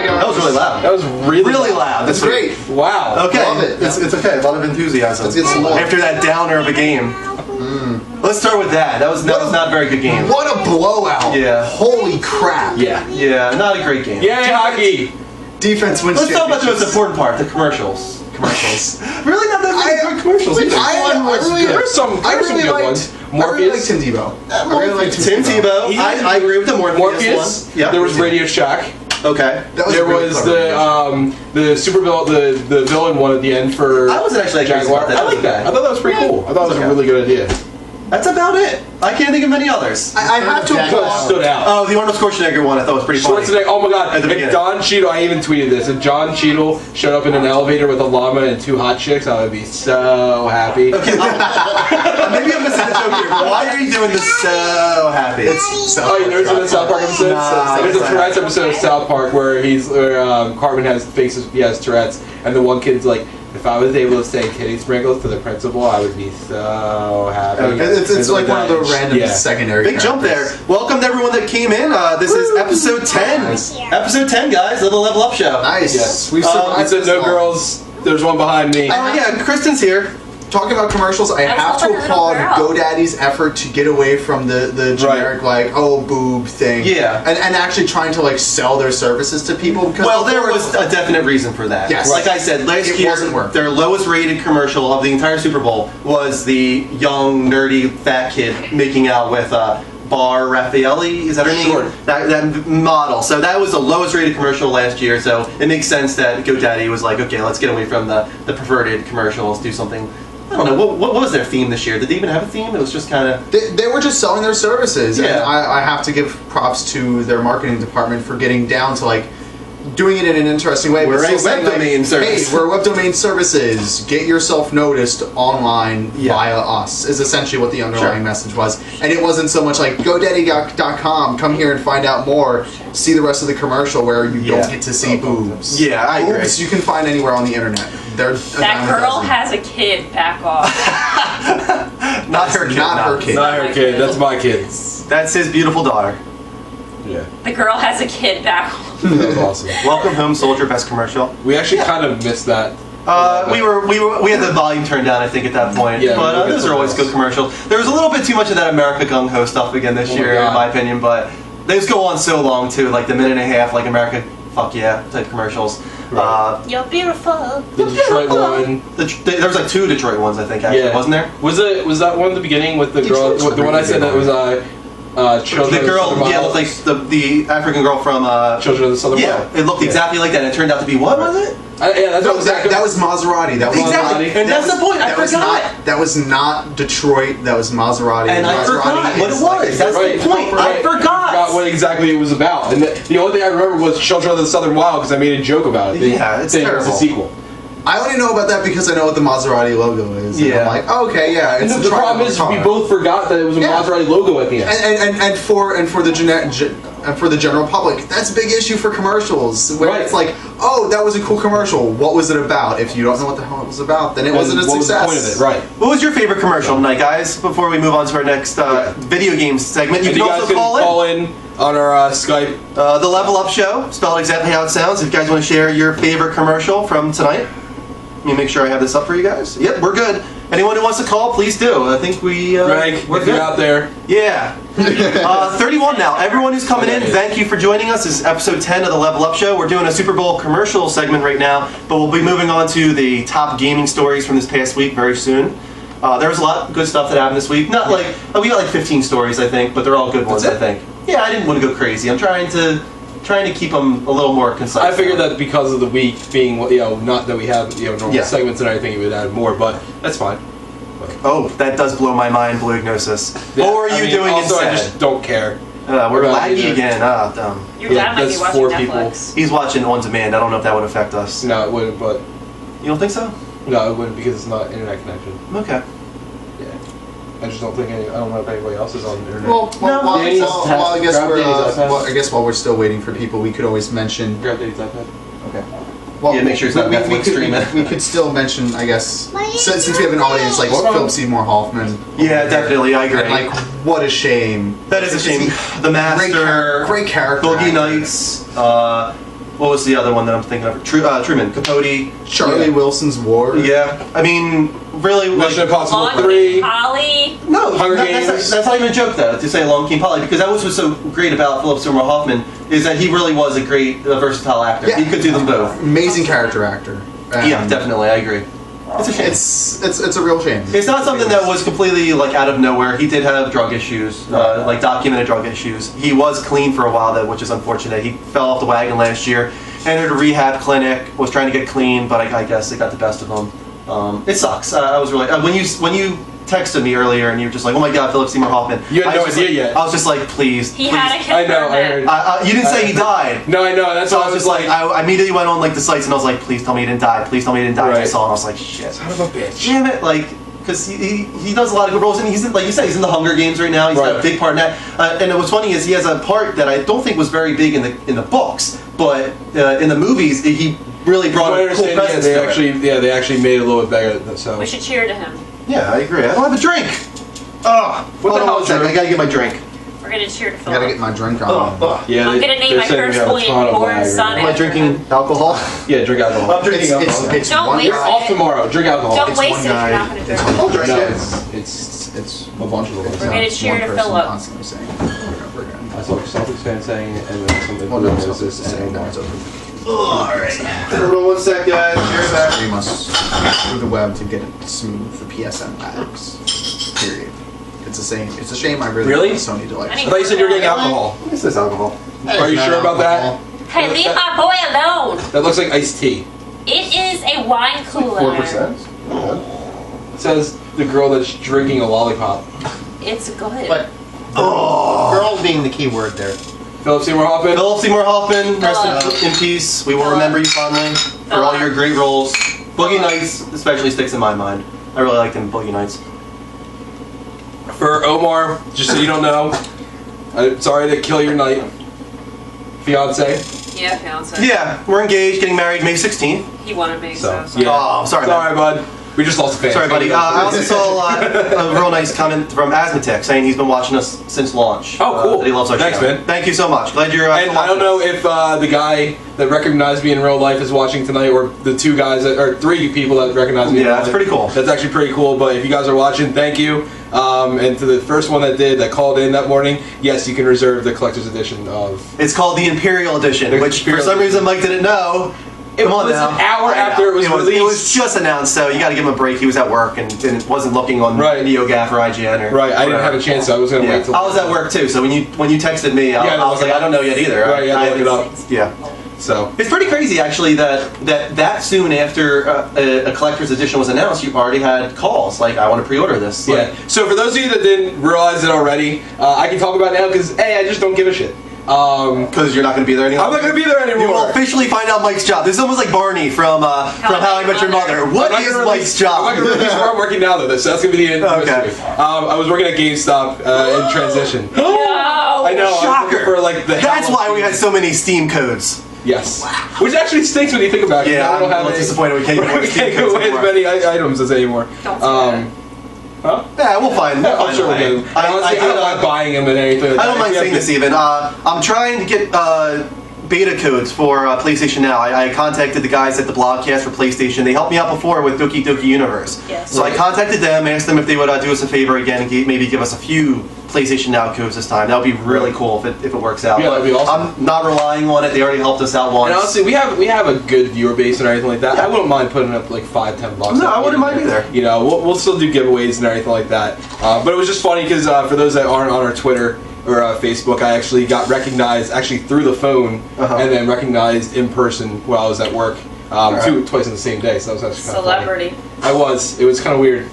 my God. That was really loud. That was really loud. That's great. Wow. Okay. Love it. It's okay. A lot of enthusiasm. Let's get some more. After that downer of a game. Let's start with that. That was not a very good game. What a blowout. Yeah. Holy crap. Yeah. Yeah, not a great game. Yay, hockey! Defense wins Let's talk about the most championships. important part, the commercials. Really not that many good commercials. There's some good ones. I really liked Morpheus. Tim Tebow. I really liked Tim Tebow. I agree with the Morpheus one. Yeah. There was Radio Shack. Okay. That was There really was clever. the SuperBowl, the villain one at the end for I wasn't actually that crazy Jaguar. about that. I like that. I thought that was pretty cool. I thought it was Okay. a really good idea. That's about it. I can't think of many others. I have to What applaud. stood out? Oh, the Arnold Schwarzenegger one I thought was pretty funny. Schwarzenegger, oh my god, At the if beginning. Don Cheadle, I even tweeted this, if John Cheadle showed up in an elevator with a llama and two hot chicks, I would be so happy. Okay, maybe I'm missing the joke here, but why are you doing this so happy? Oh, you never seen the South Park episode? There's a Tourette's episode of South Park where Cartman has he has Tourette's, and the one kid's like, if I was able to say titty sprinkles to the principal, I would be so happy. Okay, it's like one of the random secondary Big jump there. characters. Welcome to everyone that came in. This is episode 10. Episode 10, guys, of the Level Up Show. Nice. Yes. We've He survived said this no long. girls, there's one behind me. Oh yeah, Kristen's here. Talking about commercials, I have to applaud GoDaddy's effort to get away from the generic like boob thing. Yeah. And actually trying to like sell their services to people because Well, there was a definite reason for that. Yes. Like I said, last It year, wasn't working. their lowest rated commercial of the entire Super Bowl was the young, nerdy, fat kid making out with Bar Raffaelli. Is that her name? Sure. That model. So that was the lowest rated commercial last year. So it makes sense that GoDaddy was like, okay, let's get away from the perverted commercials, do something. I don't know, what was their theme this year? Did they even have a theme? It was just kind of... They were just selling their services. Yeah. And I have to give props to their marketing department for getting down to like doing it in an interesting way. We're but a still web saying, domain service. Hey, we're web domain services. Get yourself noticed online via us is essentially what the underlying message was. And it wasn't so much like GoDaddy.com, come here and find out more. See the rest of the commercial where you don't get to see boobs. Yeah, I agree. Boobs you can find anywhere on the internet. That girl has a kid. Back off. Not her kid. Not her kid. Not her kid, that's my kid. That's his beautiful daughter. Yeah. The girl has a kid. Back off. That was awesome. Welcome Home Soldier, best commercial. We actually kind of missed that. We had the volume turned down, I think, at that point. Yeah, but we those are always good commercials. There was a little bit too much of that America Gung Ho stuff again this year, in my opinion. But they just go on so long too, like the minute and a half, like America, fuck yeah, type commercials. Right. You're beautiful. The Detroit one. There was like 2 Detroit ones, I think. Actually, wasn't there? Was that one at the beginning with the girl? Detroit's The one I said that was Children The of girl, the yeah, looked like the African girl from Children of the Southern yeah, Wild. it looked exactly like that. And it turned out to be what was it? Yeah, that's No, what that was Maserati. That was Exactly, Maserati. and that's the point. I That was forgot. that was not Detroit. That was Maserati. And I forgot what it is was. like- That's the point. I forgot. What exactly it was about, and the only thing I remember was Children of the Southern Wild because I made a joke about it. Yeah, it's saying terrible. It's a sequel. I only know about that because I know what the Maserati logo is. And Yeah. I'm like, oh, okay, yeah. It's The problem is we both forgot that it was a Maserati logo at the end. and for the general public, that's a big issue for commercials. Where it's like, oh, that was a cool commercial. What was it about? If you don't know what the hell it was about, then it wasn't a what success. was the point of it? Right. What was your favorite commercial tonight, guys? Before we move on to our next video games segment, you And can you guys also can call in. on our Skype. The Level Up Show, spelled exactly how it sounds. If you guys want to share your favorite commercial from tonight, let me make sure I have this up for you guys. Yep, we're good. Anyone who wants to call, please do. I think Greg, we're if good you're out there. Yeah. 31 now. Everyone who's coming in, thank you for joining us. This is episode 10 of the Level Up Show. We're doing a Super Bowl commercial segment right now, but we'll be moving on to the top gaming stories from this past week very soon. There was a lot of good stuff that happened this week. Not like we got like 15 stories, I think, but they're all good ones, I think. Yeah, I didn't want to go crazy. I'm trying to keep them a little more concise. I figured that because of the week being, not that we have normal segments and everything, it would add more, but that's fine. Oh, that does blow my mind, Blue Ignosis. What were you doing also, instead? I just don't care. We're laggy again. Dumb. Your dad might be that's watching 4 Netflix. He's watching on demand. I don't know if that would affect us. No, it wouldn't, but... You don't think so? No, it wouldn't because it's not internet connection. Okay. Yeah. I just don't think I don't know if anybody else is on the internet. I guess while we're still waiting for people, we could always mention. Grab Daddy's iPad. Okay. Well, yeah, make sure it's not Netflix streaming. We could still mention, I guess, since we have an audience like Philip Seymour Hoffman. Yeah, definitely, I agree. And, like, what a shame. That is a shame. The Master, great character. Boogie Nights. What was the other one that I'm thinking of? Truman Capote. Charlie Wilson's War. Yeah, I mean, really. Mission Impossible Long 3. Polly. No, Hunger that's Games. not even a joke though, to say Long King Polly, because that was what's so great about Philip Seymour Hoffman, is that he really was a great, versatile actor. Yeah. He could do them both. Amazing character actor. Yeah, definitely, I agree. It's a shame. It's a real shame. It's not something that was completely like out of nowhere. He did have drug issues, like documented drug issues. He was clean for a while though, which is unfortunate. He fell off the wagon last year, entered a rehab clinic, was trying to get clean, but I guess it got the best of him. It sucks. I was really when you texted me earlier and you were just like, oh my God, Philip Seymour Hoffman. You had no idea like, yet. I was just like, please. He please. had a I know, I heard. You didn't say he died. No, I know. That's So why I was just like, I immediately went on like the sites and I was like, please tell me he didn't die. Please tell me he didn't die. And I Right. saw it and I was like, shit. son of a bitch. Damn it, like, because he does a lot of good roles, and he's in, like you said, he's in the Hunger Games right now. He's got a Right. big part in that. And what's funny is he has a part that I don't think was very big in the books, but in the movies he really brought I a cool understand. presence Yeah, to it. they actually made it a little bit better. So. We should cheer to him. Yeah, I agree. I don't have a drink. Oh, What the hell one is second. drink? I gotta get my drink. We're gonna cheer to I gotta get Philip. my drink on. Yeah, I'm gonna name my firstborn son Am I drinking alcohol? Yeah, drink alcohol. I'm drinking alcohol. It's Don't one waste You're guy. off tomorrow. Drink alcohol. Don't It's waste one it if you're guy. not gonna drink. I'll drink No, it. It's a bunch of them. We're gonna cheer to Philip. Constantly saying it over and over again. I saw a Celtics fan saying it, and then something Well, no, was it's this, saying and that it's over. Alright. Hold on one sec, guys. Cheers back. We must through the web to get it smooth for PSN bags. Period. It's a shame. It's a shame. I really want Sony to like. I I thought you said you were getting Really? alcohol. What is this alcohol? Are you sure about that? Hey, leave my boy alone. That looks like iced tea. It is a wine cooler. 4%? It says the girl that's drinking a lollipop. It's good. But girls being the key word there. Philip Seymour Hoffman. Philip Seymour Hoffman, Philip. rest in peace. We will remember you fondly for all your great roles. Boogie Nights especially sticks in my mind. I really liked him in Boogie Nights. For Omar, just so you don't know, I'm sorry to kill your night. Fiance. Yeah, fiance. Yeah, we're engaged, getting married May 16th. He wanted me, So, so. yeah. Oh, sorry, Sorry, bud. We just lost a fan. Sorry, buddy. I also saw a real nice comment from Asthmatic saying he's been watching us since launch. Oh, cool. That he loves our Thanks, show. man. Thank you so much. Glad you're. And I don't know if the guy that recognized me in real life is watching tonight, or the two guys or three people that recognized me. in Yeah, real that's life. pretty cool. That's actually pretty cool. But if you guys are watching, thank you. And to the first one that called in that morning, yes, you can reserve the collector's edition of. It's called the Imperial Edition, The which for Imperial some reason Mike didn't know. It Come on was now. an hour I know. after it was released. It was just announced, so you got to give him a break. He was at work and wasn't looking on Right. NeoGAF or IGN or Right, I didn't have a chance, so I was gonna Yeah. wait till. I was at work too, so when you texted me, I was like, I don't know yet either. Right, you had to look it up. Yeah. So. It's pretty crazy, actually, that soon after a collector's edition was announced, you already had calls like, "I want to pre-order this." Yeah. Like, So for those of you that didn't realize it already, I can talk about it now because I just don't give a shit. because you're not going to be there anymore. I'm not gonna be there You will anymore. officially find out Mike's job. This is almost like Barney from How I Met Your Mother. What I'm not is gonna Mike's release- I'm not job? gonna release where I'm working now, though. So that's gonna be the end. of the Okay. mystery. I was working at GameStop in transition. No! I know. I was Shocker. looking for like the. That's why we had so many Steam codes. Yes. Which actually stinks when you think about it. Yeah, I don't I'm have a little any- disappointed we can't get we Steam can't codes give away as anymore. many items as anymore. Don't say Huh? Yeah, we'll find. We'll I'm find sure a we'll way. do. Honestly, I don't mind buying them and anything. Like I don't mind saying this even. I'm trying to get beta codes for PlayStation Now. I contacted the guys at the Blogcast for PlayStation. They helped me out before with Doki Doki Universe. Yes. So I contacted them, asked them if they would do us a favor again and maybe give us a few PlayStation Now codes this time. That would be really cool if it works out. Yeah, that'd be awesome. I'm not relying on it. They already helped us out once. And honestly, we have a good viewer base and everything like that. Yeah. I wouldn't mind putting up like $5-10. No, I wouldn't mind either. You know, we'll still do giveaways and everything like that. But it was just funny because for those that aren't on our Twitter or Facebook, I actually got recognized through the phone and then recognized in person while I was at work twice in the same day. So that was actually kind of Celebrity. It was kind of weird.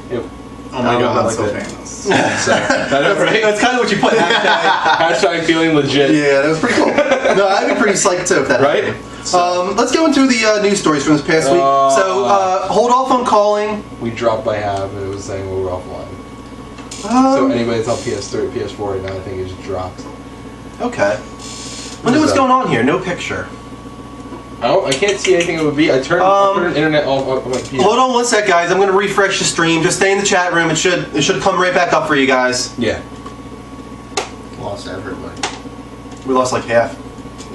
Oh my god, like so that. famous. So, That's kind of what you put. hashtag feeling legit. Yeah, that was pretty cool. No, I'd be pretty psyched too if that Right? happened. Let's go into the news stories from this past week. So, hold off on calling. We dropped by half and it was saying we were offline. So anybody that's on PS3, PS4 right now, I think it just dropped. Okay. Wonder what's going on here. No picture. I can't see anything it would be. I turned the internet off on my PC. Hold on one sec, guys. I'm going to refresh the stream. Just stay in the chat room. It should come right back up for you guys. Yeah. Lost everybody. We lost like half.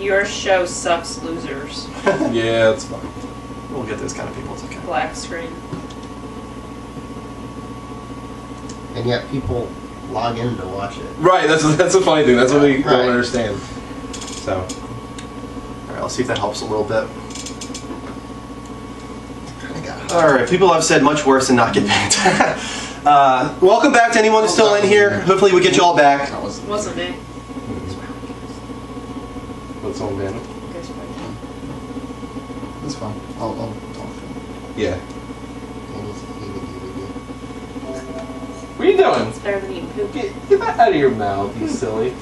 Your show sucks, losers. Yeah, that's fine. We'll get those kind of people. It's okay. Black screen. And yet people log in to watch it. Right, that's a funny thing. That's what we Right. don't understand. So, All right, let's see if that helps a little bit. All right, people have said much worse than not get banned. Welcome back to anyone who's still in here. Hopefully we get you all back. That was Wasn't me. what's on ban? That's fine. I'll talk to him. Yeah. What are you doing? It's better than eating poop. Get that out of your mouth, you silly.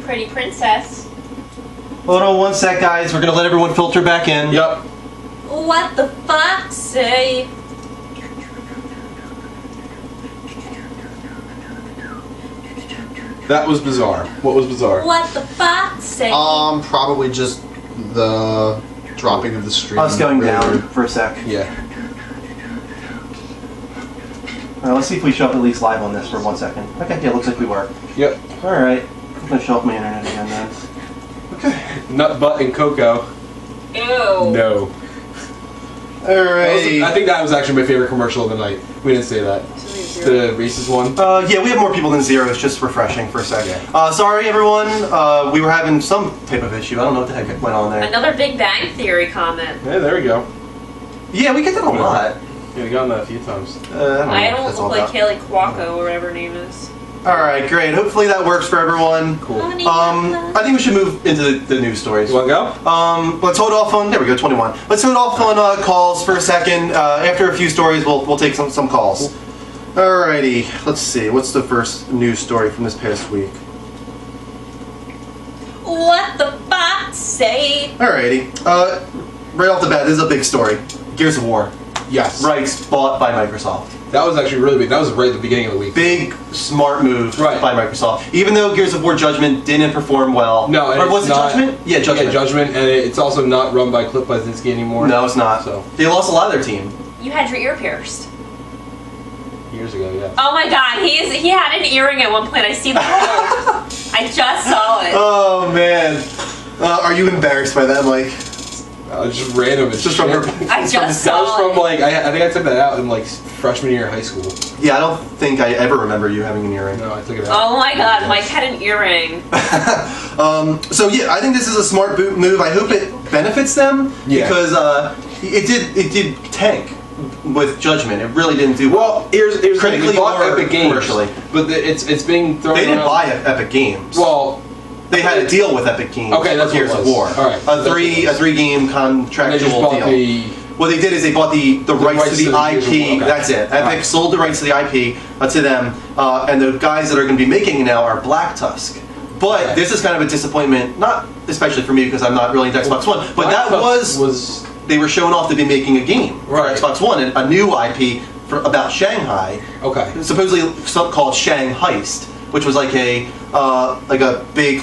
Pretty princess. Hold on one sec, guys. We're gonna let everyone filter back in. Yep. What the fuck say? That was bizarre. What was bizarre? What the fuck say? Probably just the dropping of the stream. Us going Really down weird. for a sec. Yeah. All right, let's see if we show up at least live on this for 1 second. Okay, yeah, looks like we were. Yep. All right, I'm gonna show up my internet again then. Okay. Nut, butt, and cocoa. Ew. No. All I right. think that was actually my favorite commercial of the night. We didn't say that. The Reese's one. Yeah, we have more people than zero. It's just refreshing for a second. Sorry, everyone. We were having some type of issue. I don't know what the heck went on there. Another Big Bang Theory comment. Yeah, there we go. Yeah, we get that a lot. Yeah, we got that a few times. I don't know I what don't that's all look like about. Kaylee Cuoco or whatever her name is. All right, great. Hopefully that works for everyone. Cool. I think we should move into the news stories. You want to go? Let's hold off on. There we go, 21. Let's hold off on calls for a second. After a few stories, we'll take some calls. Alrighty, let's see. What's the first news story from this past week? What the fuck say? Alrighty. Right off the bat, this is a big story. Gears of War. Yes. Rights bought by Microsoft. That was actually really big. That was right at the beginning of the week. Big, smart move Right. by Microsoft. Even though Gears of War Judgment didn't perform well. No, and or was it it's not- Judgment? Yeah, Judgment. Yeah, Judgment, and it's also not run by Cliff Bleszinski anymore. No, it's not. So They lost a lot of their team. You had your ear pierced. years ago, yeah. Oh my god, he had an earring at one point. I see the hole. I just saw it. Oh man. Are you embarrassed by that, Mike? Just random. It's Just from her. I just That was saw from it. like I think I took that out in like freshman year of high school. Yeah, I don't think I ever remember you having an earring. No, I took it out. Oh my god, Mike had an earring. So yeah, I think this is a smart move. I hope it benefits them Yeah. because it did tank with Judgment. It really didn't do well. Well, here's the thing. Critically We bought or Epic Games, commercially? but it's being thrown. They didn't around. buy Epic Games. Well, they had a deal with Epic Games. Okay, that's for Gears what it of was. War. All right, a that's three what it was. game and they contractual just bought deal. the. What they did is they bought the rights to the Gears of War, IP. okay. That's it. Epic Alright. sold the rights to the IP to them, and the guys that are going to be making it now are Black Tusk. But Okay. this is kind of a disappointment, not especially for me because I'm not really into Xbox One. But Black that Tusk was they were showing off to be making a game Right. for Xbox One, a new IP about Shanghai, Okay. supposedly something called Shang Heist, which was like a big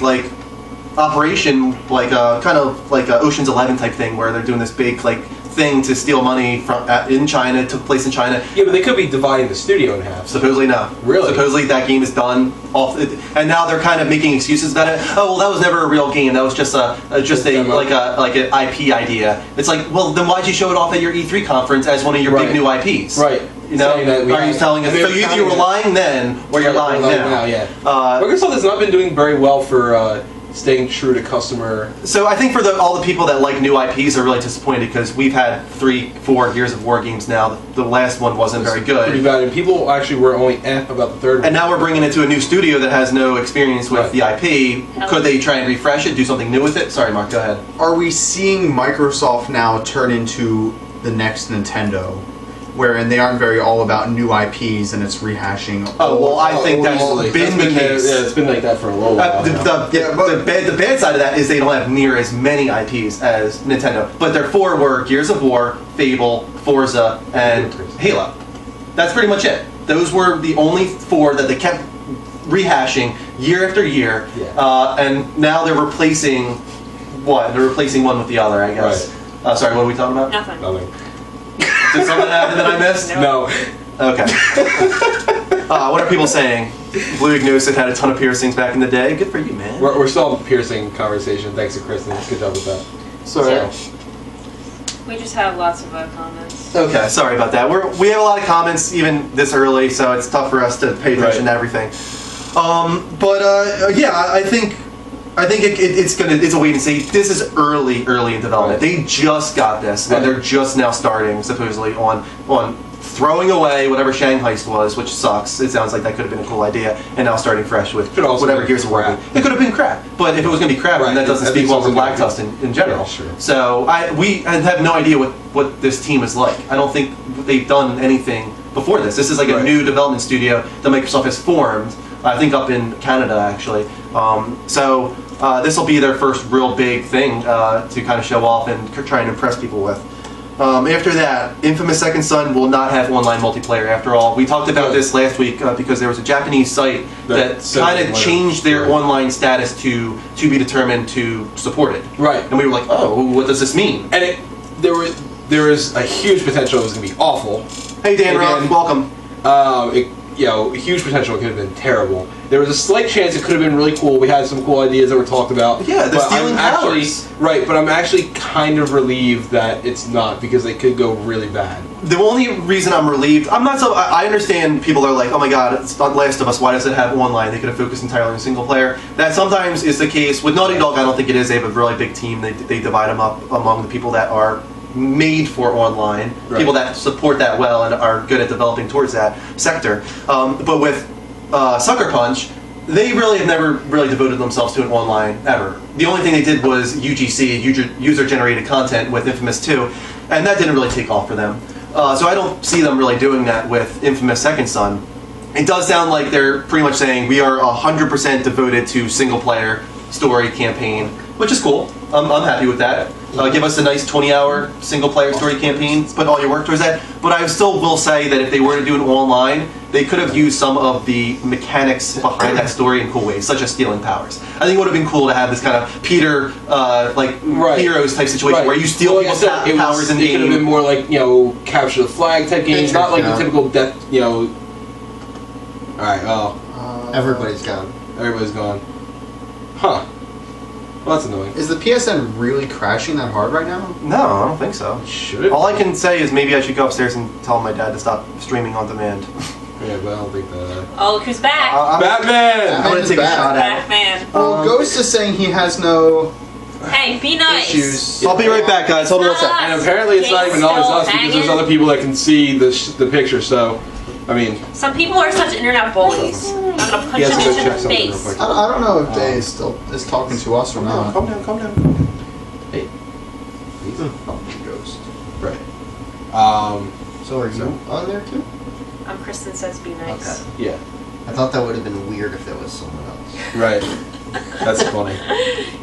operation, kind of like a Ocean's 11 type thing, where they're doing this big thing to steal money from in China. It took place in China. Yeah, but they could be dividing the studio in half. Supposedly no. Really? Supposedly that game is done off, and now they're kind of making excuses about it. Oh well, that was never a real game. That was just a demo. like an IP idea. It's like, well, then why'd you show it off at your E3 conference as one of your big Right. new IPs? Right. You know, Saying that we are you have- telling us? I mean, So we're you were counting it. lying then, or you're lying now? Yeah. Uh, Microsoft has not been doing very well for staying true to customer. So I think for all the people that like new IPs are really disappointed because we've had 3-4 Gears of War games now. The last one wasn't very Pretty good. bad, and people actually were only about the third one. And now we're bringing it to a new studio that has no experience with Right. the IP. Could they try and refresh it, do something new with it? Sorry, Mark, go ahead. Are we seeing Microsoft now turn into the next Nintendo, wherein they aren't very all about new IPs and it's rehashing? Oh, well, I think that's Easily. been the there- case. Yeah, it's been like that for a little while. The, now. the bad side of that is they don't have near as many IPs as Nintendo. But their 4 were Gears of War, Fable, Forza, and Halo. That's pretty much it. Those were the only 4 that they kept rehashing year after year. Yeah. And now they're replacing what? They're replacing one with the other, I guess. Sorry, what are we talking about? Nothing. Nothing. Did something happen that I missed? No. Okay. What are people saying? Blue Ignosid had a ton of piercings back in the day. Good for you, man. We're still on the piercing conversation. Thanks to Kristen. Good job with that. Sorry. We just have lots of comments. Okay, sorry about that. We have a lot of comments even this early, so it's tough for us to pay attention to everything. Yeah, I think it's a wait and see. This is early in development. They just got this, and they're just now starting supposedly on throwing away whatever Shanghai was, which sucks. It sounds like that could have been a cool idea, and now starting fresh with whatever Gears of War. It could have been crap, but if it was going to be crap, then that doesn't speak well for Black Tusk in general. Yeah, sure. So we have no idea what this team is like. I don't think they've done anything before this. This is like a new development studio that Microsoft has formed, I think up in Canada actually. This will be their first real big thing to kind of show off and try and impress people with. After that, Infamous Second Son will not have online multiplayer after all. We talked about this last week because there was a Japanese site that kind of changed their online status to be determined to support it. Right. And we were like, oh, what does this mean? And there is a huge potential it was going to be awful. Hey Dan Rock, welcome. Huge potential it could have been terrible. There was a slight chance it could have been really cool. We had some cool ideas that were talked about. Yeah, the stealing powers. Right, but I'm actually kind of relieved that it's not, because they could go really bad. The only reason I'm relieved, I understand people are like, oh my god, it's not Last of Us, why does it have online? They could have focused entirely on single player. That sometimes is the case. With Naughty Dog, I don't think it is. They have a really big team. They divide them up among the people that are made for online, people that support that well and are good at developing towards that sector. But with Sucker Punch, they really have never really devoted themselves to an online ever. The only thing they did was UGC, user-generated content, with Infamous 2, and that didn't really take off for them. So I don't see them really doing that with Infamous Second Son. It does sound like they're pretty much saying we are 100% devoted to single-player story campaign, which is cool. I'm happy with that. Give us a nice 20-hour single-player story campaign, put all your work towards that. But I still will say that if they were to do it online, they could have used some of the mechanics behind that story in cool ways, such as stealing powers. I think it would have been cool to have this kind of Peter, Heroes type situation where you steal people's powers in the game. It could have been more like, capture the flag type games, not like the typical death, Alright, everybody's gone. Everybody's gone. Huh. Well, that's annoying. Is the PSN really crashing that hard right now? No, I don't think so. Should it? All I can say is maybe I should go upstairs and tell my dad to stop streaming on demand. Yeah, but I don't think that. Oh, look who's back! Batman! I'm gonna take a shot at it. Batman. Well, Ghost is saying he has no Hey, be nice. issues. I'll be right back, guys. Hold on a second. And apparently it's not even always us, because there's other people that can see the picture, so, I mean... Some people are such internet bullies. I'm gonna punch them into the face. I don't know if Day is talking to us or not. Calm down. Hey. Ghost. Right. So are you on there too? Kristen says be nice. Okay. Yeah. I thought that would have been weird if that was someone else. Right. That's funny.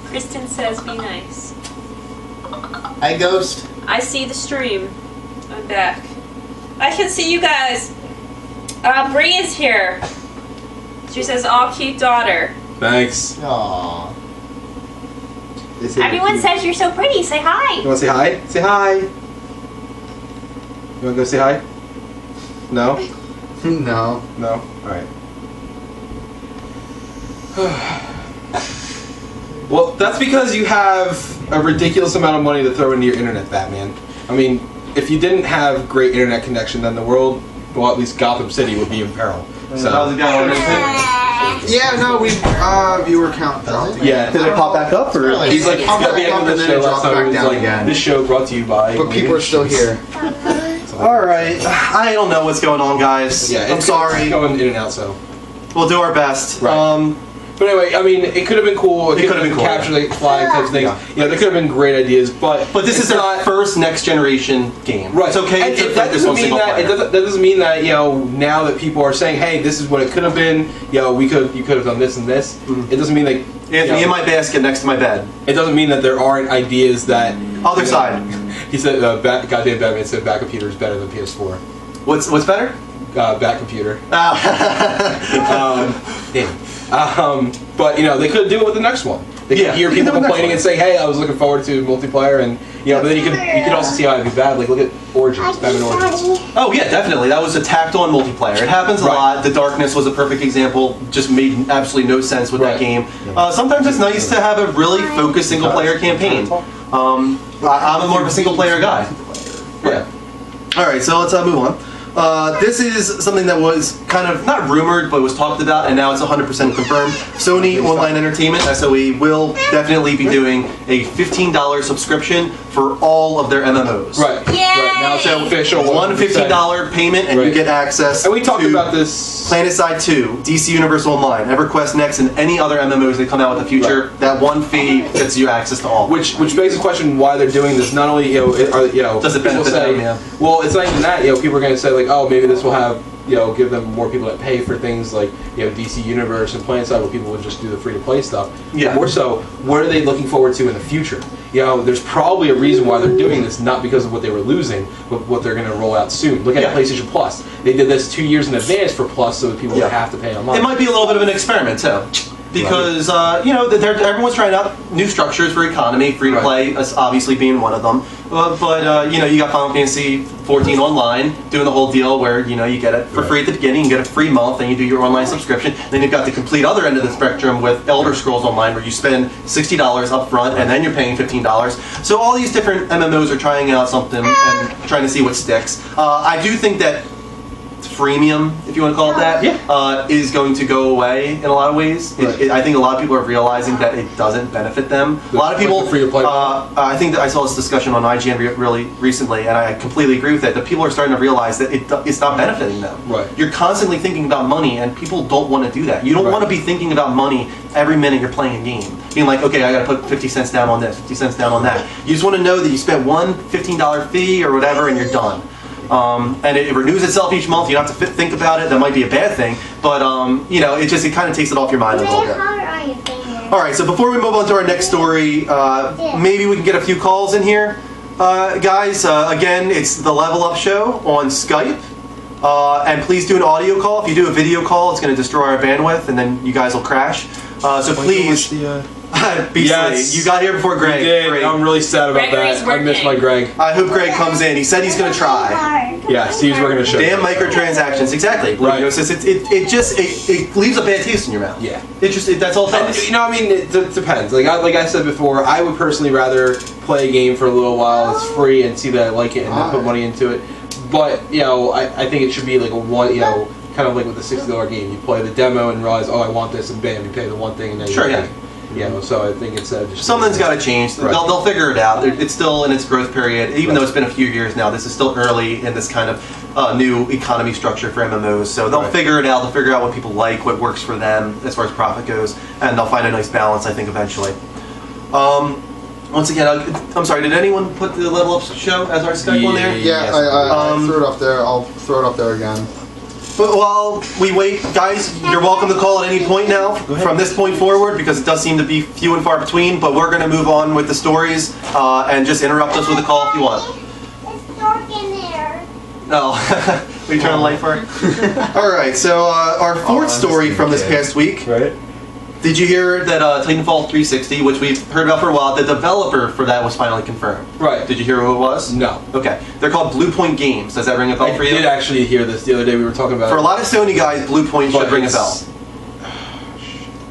Kristen says be nice. Hi, Ghost. I see the stream. I'm back. I can see you guys. Bree is here. She says, "All cute daughter." Thanks. Aww. Everyone says you're so pretty. Say hi. You want to say hi? Say hi. You want to go say hi? No? No. No? Alright. Well, that's because you have a ridiculous amount of money to throw into your internet, Batman. I mean, if you didn't have great internet connection, then the world, well, at least Gotham City, would be in peril. So, how's it going? Yeah, no, we viewer count dropped. Yeah. Did it pop back up, or He's like, Pop got the back end up of and the then show it last dropped time. back It was down like, again. this show brought to you by... But people are still here. All right, I don't know what's going on, guys. Yeah, I'm sorry. It's going in and out, so... We'll do our best. Right. But anyway, I mean, it could have been cool. It could have been cool. Capture the flag type things. Yeah, there could have been great ideas, but this is their first next generation game. Right. It's okay to focus on single player. That doesn't mean that now that people are saying, hey, this is what it could have been. You could have done this and this. Mm-hmm. It doesn't mean like Anthony in my basket next to my bed. It doesn't mean that there aren't ideas that other side. He said, "Goddamn Batman said back computer is better than PS4." What's better? Back computer. Oh. But they could do it with the next one. They can hear you can people do it that complaining way. and saying, "Hey, I was looking forward to multiplayer," and but then you can also see how it'd be bad. Like look at Origins, Batman Origins. Oh yeah, definitely. That was a tacked-on multiplayer. It happens a lot. The Darkness was a perfect example. Just made absolutely no sense with that game. Sometimes it's nice to have a really focused single-player campaign. I'm a more of a single-player guy. Yeah. All right, so let's move on. This is something that was kind of not rumored, but was talked about, and now it's 100% confirmed. Sony Online Entertainment (SOE) will definitely be doing a $15 subscription for all of their MMOs. Right. Yay! Right. Now it's official. One $15 payment, and you get access. And we talked to about this. PlanetSide 2, DC Universe Online, EverQuest Next, and any other MMOs that come out in the future. That one fee gets you access to all. Which begs the question why they're doing this. Not only Does it benefit them? Yeah. Well, it's not even that. People are going to say like, oh, maybe this will have give them more people that pay for things like DC Universe and PlanetSide, where people would just do the free to play stuff. Yeah. More so, what are they looking forward to in the future? There's probably a reason why they're doing this, not because of what they were losing, but what they're going to roll out soon. Look at PlayStation Plus. They did this 2 years in advance for Plus, so that people would have to pay online. It might be a little bit of an experiment too, because everyone's trying out new structures for economy, free to play, obviously being one of them. But you got Final Fantasy 14 Online doing the whole deal where you get it for free at the beginning, you get a free month, and you do your online subscription. Then you've got the complete other end of the spectrum with Elder Scrolls Online, where you spend $60 up front and then you're paying $15. So all these different MMOs are trying out something and trying to see what sticks. I do think that freemium, if you want to call it that, is going to go away in a lot of ways. I think a lot of people are realizing that it doesn't benefit them. A lot of people, free to play. I think that I saw this discussion on IGN really recently, and I completely agree with it. That people are starting to realize that it's not benefiting them. Right. You're constantly thinking about money, and people don't want to do that. You don't want to be thinking about money every minute you're playing a game. Being like, okay, I got to put 50 cents down on this, 50 cents down on that. You just want to know that you spent one $15 fee or whatever, and you're done. And it renews itself each month. You don't have to think about it. That might be a bad thing, but it kind of takes it off your mind a little bit. All right, so before we move on to our next story, maybe we can get a few calls in here, guys. Again, it's the Level Up Show on Skype, and please do an audio call. If you do a video call, it's going to destroy our bandwidth, and then you guys will crash. So please. Yes. You got here before Greg. Great. I'm really sad about Gregory's that. I miss my working. Greg. I hope Greg comes in. He said he's going to try. Yes, he's working a show. Damn microtransactions. Exactly. Right. It leaves a bad taste in your mouth. Yeah. That's all it does. It depends. Like I said before, I would personally rather play a game for a little while. It's free and see that I like it and then put money into it. But I think it should be like a one. Kind of like with the $60 game. You play the demo and realize, oh, I want this, and bam, you pay the one thing, and then you pay. So I think it's just something's got to change. Right. They'll figure it out. It's still in its growth period, even though it's been a few years now. This is still early in this kind of new economy structure for MMOs. So they'll figure it out. They'll figure out what people like, what works for them as far as profit goes, and they'll find a nice balance, I think, eventually. Once again, I'm sorry. Did anyone put the Level Up Show as our Skype on there? Yeah, I threw it up there. I'll throw it up there again. But while we wait, guys, you're welcome to call at any point now from this point forward, because it does seem to be few and far between, but we're going to move on with the stories and just interrupt us with a call if you want. It's dark in there. Oh, will you turn the light for it? All right, so our fourth story from this past week. Right. Did you hear that Titanfall 360, which we've heard about for a while, the developer for that was finally confirmed? Right. Did you hear who it was? No. Okay. They're called Blue Point Games. Does that ring a bell for you? I did actually hear this the other day. We were talking about For it. a lot of Sony guys, Blue Point should ring a bell.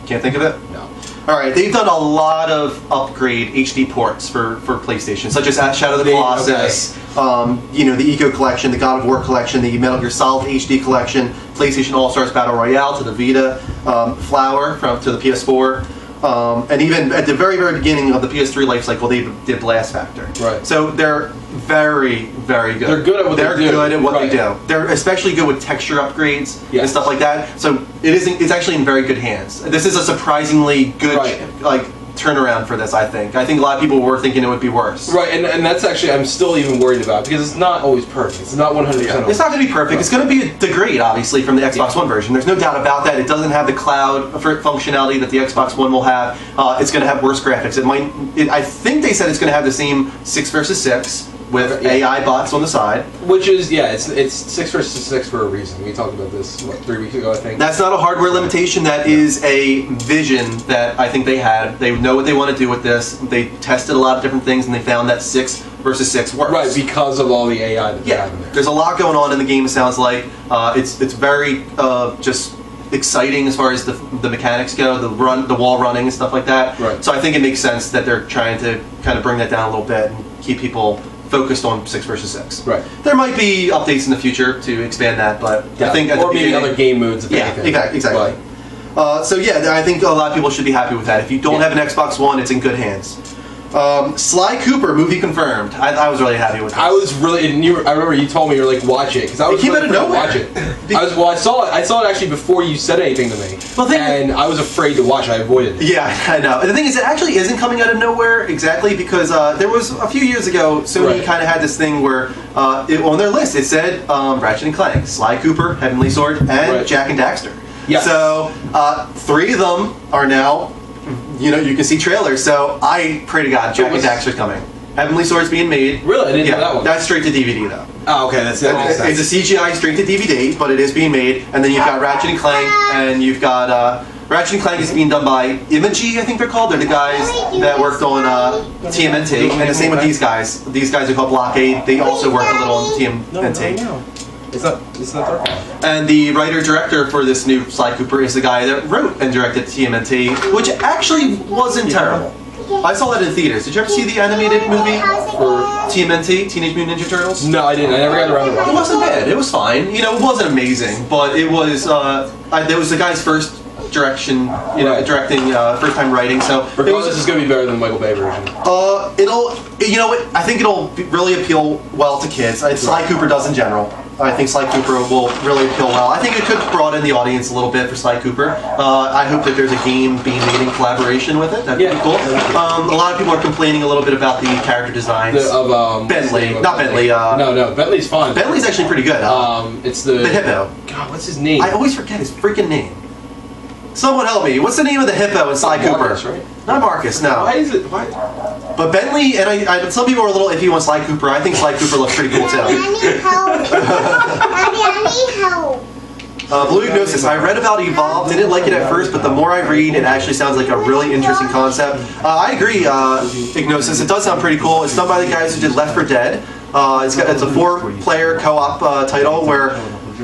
Can't think of it? No. All right, they've done a lot of upgrade HD ports for PlayStation, such as Shadow of the Colossus, the Eco Collection, the God of War Collection, the Metal Gear Solid HD Collection, PlayStation All-Stars Battle Royale to the Vita, Flower to the PS4, and even at the very, very beginning of the PS3 life cycle, they did Blast Factor. Right. So they're very, very good. They're good at what they do. They're good at what Right. they do. They're especially good with texture upgrades and Yes. stuff like that. So it's actually in very good hands. This is a surprisingly good turnaround for this, I think. I think a lot of people were thinking it would be worse. Right, and that's actually, I'm still even worried about, because it's not always perfect. It's not 100%. It's not going to be perfect. It's going to be a degrade, obviously, from the Xbox One version. There's no doubt about that. It doesn't have the cloud functionality that the Xbox One will have. It's going to have worse graphics. I think they said it's going to have the same 6 versus 6, with Yeah. AI bots on the side. Which is, it's 6 versus 6 for a reason. We talked about this, 3 weeks ago, I think. That's not a hardware limitation. That is a vision that I think they had. They know what they want to do with this. They tested a lot of different things, and they found that 6 versus 6 works. Right, because of all the AI that they have in there. There's a lot going on in the game. It sounds like it's very just exciting as far as the mechanics go, the wall running and stuff like that. Right. So I think it makes sense that they're trying to kind of bring that down a little bit and keep people focused on 6 versus 6. Right. There might be updates in the future to expand that, but I think at or the maybe beginning, other game modes. If anything. exactly. So yeah, I think a lot of people should be happy with that. If you don't have an Xbox One, it's in good hands. Sly Cooper movie confirmed. I was really happy with this. I was really, and I remember you told me you were like, watch it, because I was came out of afraid to nowhere. watch it. I saw it actually before you said anything to me, and I was afraid to watch it. I avoided it. Yeah, I know. And the thing is, it actually isn't coming out of nowhere exactly, because there was a few years ago, Sony kind of had this thing where on their list it said Ratchet and Clank, Sly Cooper, Heavenly Sword, and Jack and Daxter. Yeah. So 3 of them are now. You can see trailers, so I pray to God Jack and Daxter's coming. Heavenly Sword's being made. Really? I didn't know that one. That's straight to DVD though. Oh, okay, that's it. It's a CGI straight to DVD, but it is being made. And then you've got Ratchet and Clank, and you've got Ratchet and Clank is being done by Imagi, I think they're called. They're the guys that worked on TMNT, and the same with these guys. These guys are called Blockade. They also work a little on TMNT. No. It's not their fault. And the writer-director for this new Sly Cooper is the guy that wrote and directed TMNT, which actually wasn't terrible. I saw that in theaters. Did you ever see the animated movie for TMNT, Teenage Mutant Ninja Turtles? No, I didn't. I never got around to It watching it. wasn't bad. It was fine. It wasn't amazing, but it was. It was the guy's first directing, first time writing. So Regardless, it's going to be better than the Michael Bay version. I think it'll really appeal well to kids. Sly Cooper does in general. I think Sly Cooper will really appeal well. I think it could broaden the audience a little bit for Sly Cooper. I hope that there's a game being made in collaboration with it. That'd be cool. A lot of people are complaining a little bit about the character designs. Bentley, not Bentley. No, Bentley's fine. Bentley's actually pretty good. It's the hippo. God, what's his name? I always forget his freaking name. Someone help me. What's the name of the hippo in Sly Cooper? Marcus, right? Not Marcus, no. Why is it? Why? But Bentley, and some people are a little iffy on Sly Cooper. I think Sly Cooper looks pretty cool too. I need help. Daddy, I need help. Blue Hypnosis. I read about Evolve, didn't like it at first, but the more I read, it actually sounds like a really interesting concept. I agree, Hypnosis. It does sound pretty cool. It's done by the guys who did Left 4 Dead. It's a 4-player co-op title where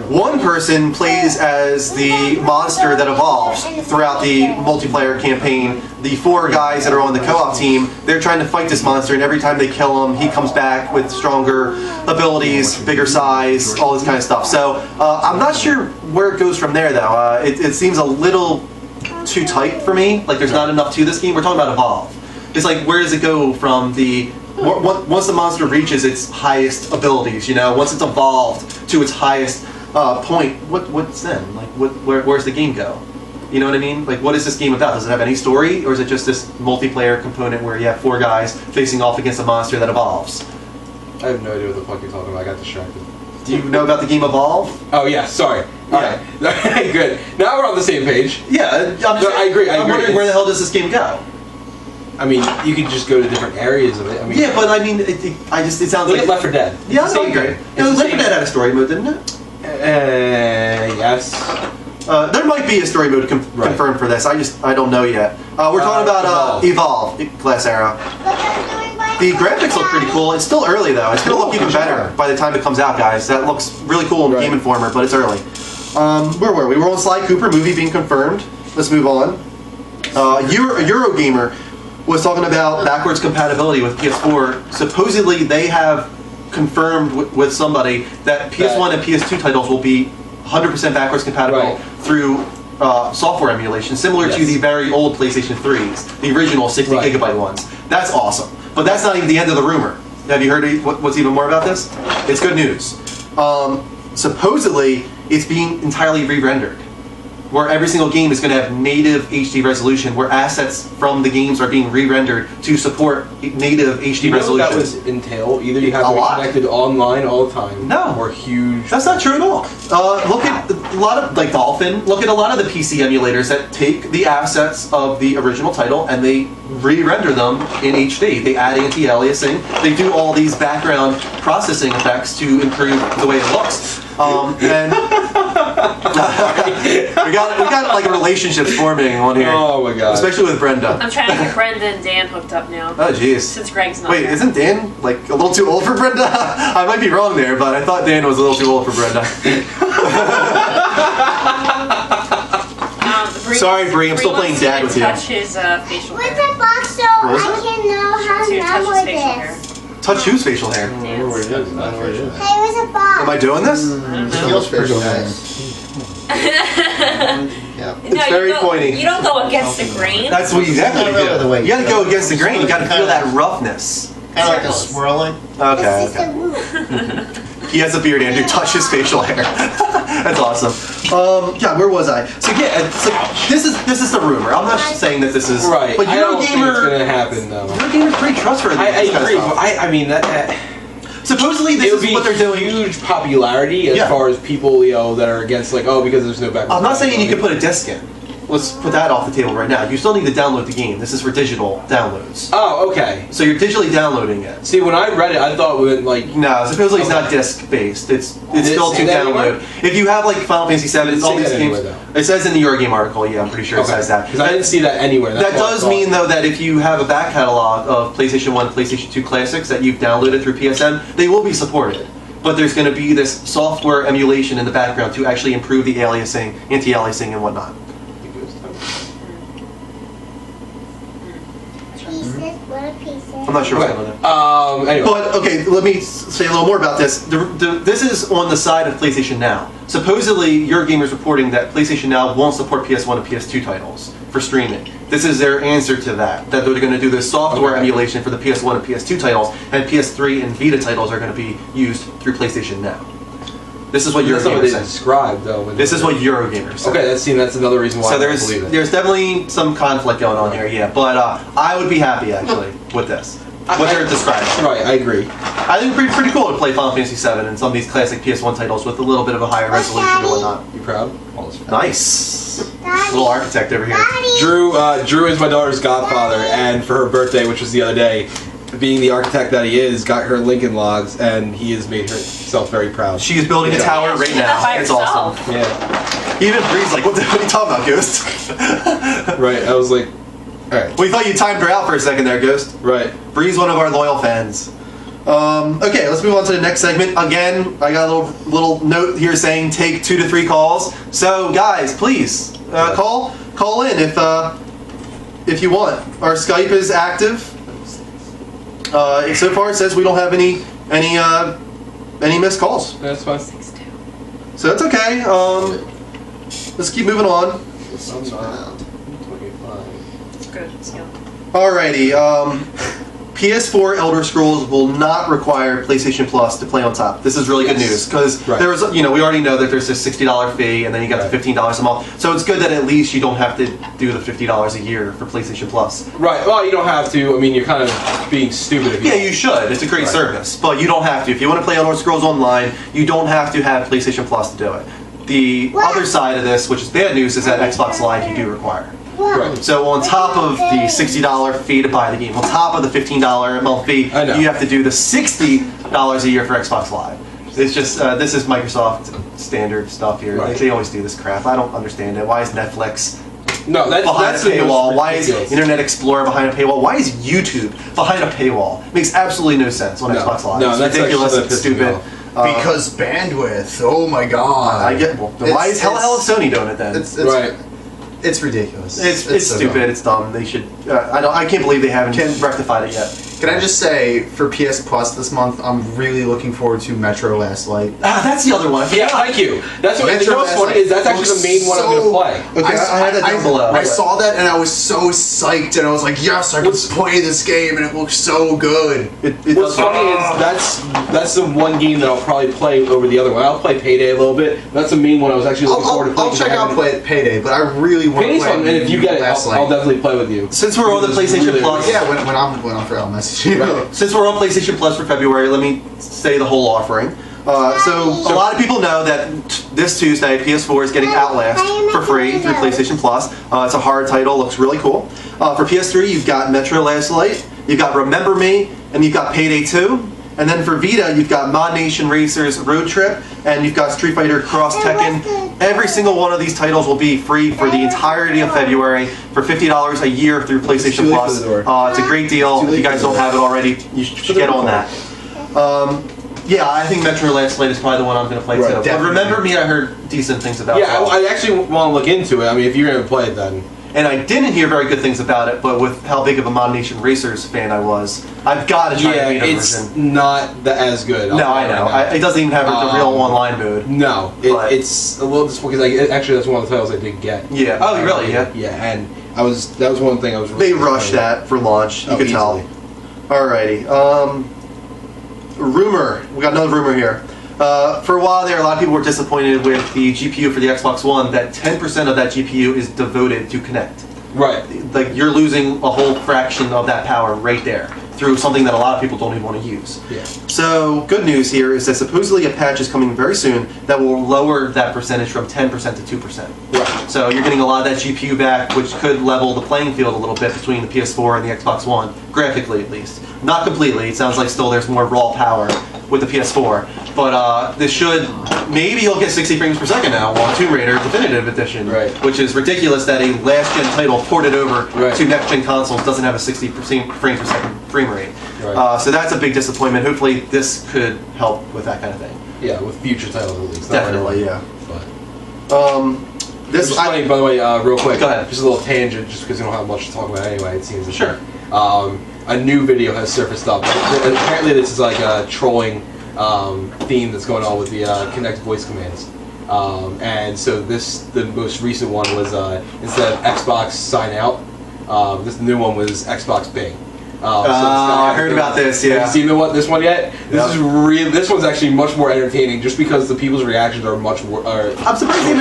one person plays as the monster that evolves throughout the multiplayer campaign. The 4 guys that are on the co-op team, they're trying to fight this monster, and every time they kill him, he comes back with stronger abilities, bigger size, all this kind of stuff. So I'm not sure where it goes from there, though. It seems a little too tight for me. Like there's not enough to this game. We're talking about Evolve. It's like, where does it go from the once the monster reaches its highest abilities? Once it's evolved to its highest point, what's then? Like, where's the game go? You know what I mean? Like, what is this game about? Does it have any story, or is it just this multiplayer component where you have 4 guys facing off against a monster that evolves? I have no idea what the fuck you're talking about. I got distracted. Do you know about the game Evolve? Oh yeah, sorry. Yeah. Alright. Good. Now we're on the same page. Yeah, I agree. I'm wondering where the hell does this game go? I mean, you could just go to different areas of it. I mean, Yeah, but I mean, it sounds look like at Left 4 Dead. Yeah, It's I the same agree. thing. Left 4 same- Dead had a story mode, didn't it? Yes. There might be a story mode confirmed for this. I don't know yet. We're talking about Evolve, Glass Arrow. The graphics look pretty cool. It's still early though. It's gonna look even better by the time it comes out, guys. That looks really cool in Game Informer, but it's early. Where were we? We're on Sly Cooper, movie being confirmed. Let's move on. Eurogamer was talking about backwards compatibility with PS4. Supposedly they have confirmed with somebody that PS1 and PS2 titles will be 100% backwards compatible through software emulation, similar to the very old PlayStation 3s, the original 60 gigabyte ones. That's awesome. But that's not even the end of the rumor. Have you heard what's even more about this? It's good news. Supposedly, it's being entirely re-rendered. where every single game is going to have native HD resolution, where assets from the games are being re-rendered to support native HD resolution. What that was entail? Either you have A to be lot. connected online all the time, No. or huge. That's not true at all. Look at a lot of, like Dolphin, look at a lot of the PC emulators that take the assets of the original title and they re-render them in HD. They add anti-aliasing. They do all these background processing effects to improve the way it looks. And we got like relationships forming on here. Oh my god. Especially with Brenda. I'm trying to get Brenda and Dan hooked up now. Oh jeez. Since Greg's not Wait, there. isn't Dan like a little too old for Brenda? I might be wrong there, but I thought Dan was a little too old for Brenda. Sorry, Bree, I'm still playing dad with you. Touch his facial Where's hair. the box so I can know how To to touch his number facial hair. this? Touch whose facial hair? Dan's. Hey, where's the box? Am I doing this? Feels pretty nice. Yeah. It's very pointy. You don't go against the grain. That's what you exactly Not really the do. way You gotta you go do. against the grain. You gotta feel that roughness. Kind of like a Circles. swirling. Okay, This is okay. the roof. He has a beard, Andrew. Touch his facial hair. That's awesome. Yeah, where was I? So yeah, so this is the rumor. I'm not saying that this is Right. but I don't think it's Eurogamer, gonna happen though. Eurogamer's pretty trustworthy. I with this kind of agree. stuff. But I mean that. Supposedly It this would is be what they're doing. huge popularity as Yeah. far as people, that are against because there's no background. I'm not saying you can put a disc in. Let's put that off the table right now. You still need to download the game. This is for digital downloads. Oh, okay. So you're digitally downloading it. See, when I read it, I thought we went No, supposedly it's not Okay. disc based. It's Did it still say to that download. anywhere? If you have like Final Fantasy VII, Did it all say these that games. anywhere, It says in the Eurogame article. Yeah, I'm pretty sure it says that. Because I didn't see that anywhere. That does mean though that if you have a back catalog of PlayStation 1, PlayStation 2 classics that you've downloaded through PSN, they will be supported. But there's going to be this software emulation in the background to actually improve the aliasing, anti-aliasing, and whatnot. Pieces, little pieces. I'm not sure what's going on there. Anyway. But okay, let me say a little more about this. This is on the side of PlayStation Now. Supposedly, Eurogamer's reporting that PlayStation Now won't support PS1 and PS2 titles for streaming. This is their answer to that. That they're going to do this software emulation for the PS1 and PS2 titles, and PS3 and Vita titles are going to be used through PlayStation Now. This is what That's not what Eurogamer they said. described, though. This is what Eurogamer said. Okay, that's another reason why So I there's don't believe it. there's definitely some conflict going on here, yeah. But I would be happy actually with this. What they're describing. Right, I agree. I think it'd be pretty cool to play Final Fantasy VII and some of these classic PS1 titles with a little bit of a higher resolution and whatnot. You proud? Nice. Daddy. Little architect over here. Daddy. Drew is my daughter's godfather, and for her birthday, which was the other day, being the architect that he is, got her Lincoln Logs, and he has made herself very proud. She is building a tower right She's not now. by It's herself. awesome. Yeah, Even Bree's like, what are you talking about, Ghost? right. I was like, all right, We thought you timed her out for a second there, Ghost. right. Bree's one of our loyal fans. Okay, let's move on to the next segment. Again, I got a little note here saying take 2 to 3 calls. So, guys, please call in if you want. Our Skype is active. So far, it says we don't have any missed calls. That's fine. So that's okay. Let's keep moving on. It's good. It's good. Alrighty. PS4 Elder Scrolls will not require PlayStation Plus to play on top. This is really good news because Right. there was, we already know that there's this $60 fee and then you got the $15 a month. So it's good that at least you don't have to do the $50 a year for PlayStation Plus. Right. Well, you don't have to. I mean, you're kind of being stupid if you. Yeah, you should. It's a great Right. service, but you don't have to. If you want to play Elder Scrolls Online, you don't have to have PlayStation Plus to do it. The other side of this, which is bad news, is that Xbox Live you do require. Right. So on top of the $60 fee to buy the game, on top of the $15 a month fee, I know. you have to do the $60 a year for Xbox Live. It's just, this is Microsoft standard stuff here. Right. They always do this crap. I don't understand it. Why is Netflix No, behind that's a paywall? the Why is ridiculous. Internet Explorer behind a paywall? Why is YouTube behind a paywall? Makes absolutely no sense on No. Xbox Live. No, It's that's ridiculous. actually- It's that pisses me stupid. off. Because bandwidth. Oh my god. I get. Well, then why is hell is Sony doing it then? It's Right. It's ridiculous. It's so stupid. dumb. It's dumb. They should. I can't believe they haven't rectified it yet. Can I just say, for PS Plus this month, I'm really looking forward to Metro Last Light. That's the other one. Yeah, thank you. That's what. You know what's funny is that's actually the main one I'm gonna play. Okay, I had that down below. I saw that and I was so psyched, and I was like, yes, I can play this game, and it looks so good. What's funny is that's the one game that I'll probably play over the other one. I'll play Payday a little bit. That's the main one I was actually looking forward to playing. I'll check out Payday, but I really want to play. Payday's fun, and if you get it, I'll definitely play with you. Since we're on the PlayStation Plus, yeah, when I'm free, I'll message you. Right. Since we're on PlayStation Plus for February, let me say the whole offering. So a lot of people know that this Tuesday, PS4 is getting Outlast for free through PlayStation Plus. It's a hard title, looks really cool. For PS3, you've got Metro Last Light, you've got Remember Me, and you've got Payday 2. And then for Vita, you've got Mod Nation Racers Road Trip, and you've got Street Fighter Cross Tekken. Every single one of these titles will be free for the entirety of February for $50 a year through PlayStation Plus. It's a great deal. If you guys don't have it already, you should get on that. Yeah, I think Metro Last Light is probably the one I'm going to play too. But Remember Me, I heard decent things about. Yeah, I actually want to look into it. I mean, if you're going to play it, then. And I didn't hear very good things about it, but with how big of a Mod Nation Racers fan I was, I've got to try the Vita version. It's not as good. No, I know. It doesn't even have the real online mode. No, it's a little disappointing because actually that's one of the titles I did get. Yeah. Oh, really? Yeah. Yeah, and that was one thing I was. Really they rushed that for launch. You could tell. Alrighty. Rumor. We got another rumor here. For a while there, a lot of people were disappointed with the GPU for the Xbox One, that 10% of that GPU is devoted to Kinect. Right. Like, you're losing a whole fraction of that power right there through something that a lot of people don't even want to use. Yeah. So, good news here is that supposedly a patch is coming very soon that will lower that percentage from 10% to 2%. Right. So, you're getting a lot of that GPU back, which could level the playing field a little bit between the PS4 and the Xbox One, graphically at least. Not completely. It sounds like still there's more raw power with the PS4. But this should, maybe you'll get 60 frames per second now on Tomb Raider Definitive Edition. Right. Which is ridiculous that a last-gen title ported over right. to next-gen consoles doesn't have a 60 frames per second frame rate. Right. So that's a big disappointment. Hopefully this could help with that kind of thing. Yeah, with future titles at least. Definitely, yeah. But. This is funny, by the way, real quick. Go ahead. Just a little tangent, just because we don't have much to talk about anyway, it seems. Sure. A new video has surfaced up. Apparently this is like a trolling theme that's going on with the Kinect voice commands. And so the most recent one was instead of Xbox sign out, this new one was Xbox Bing. I heard about this. Yeah. Have you seen this one yet? This one's actually much more entertaining, just because the people's reactions are much more. I'm surprised they've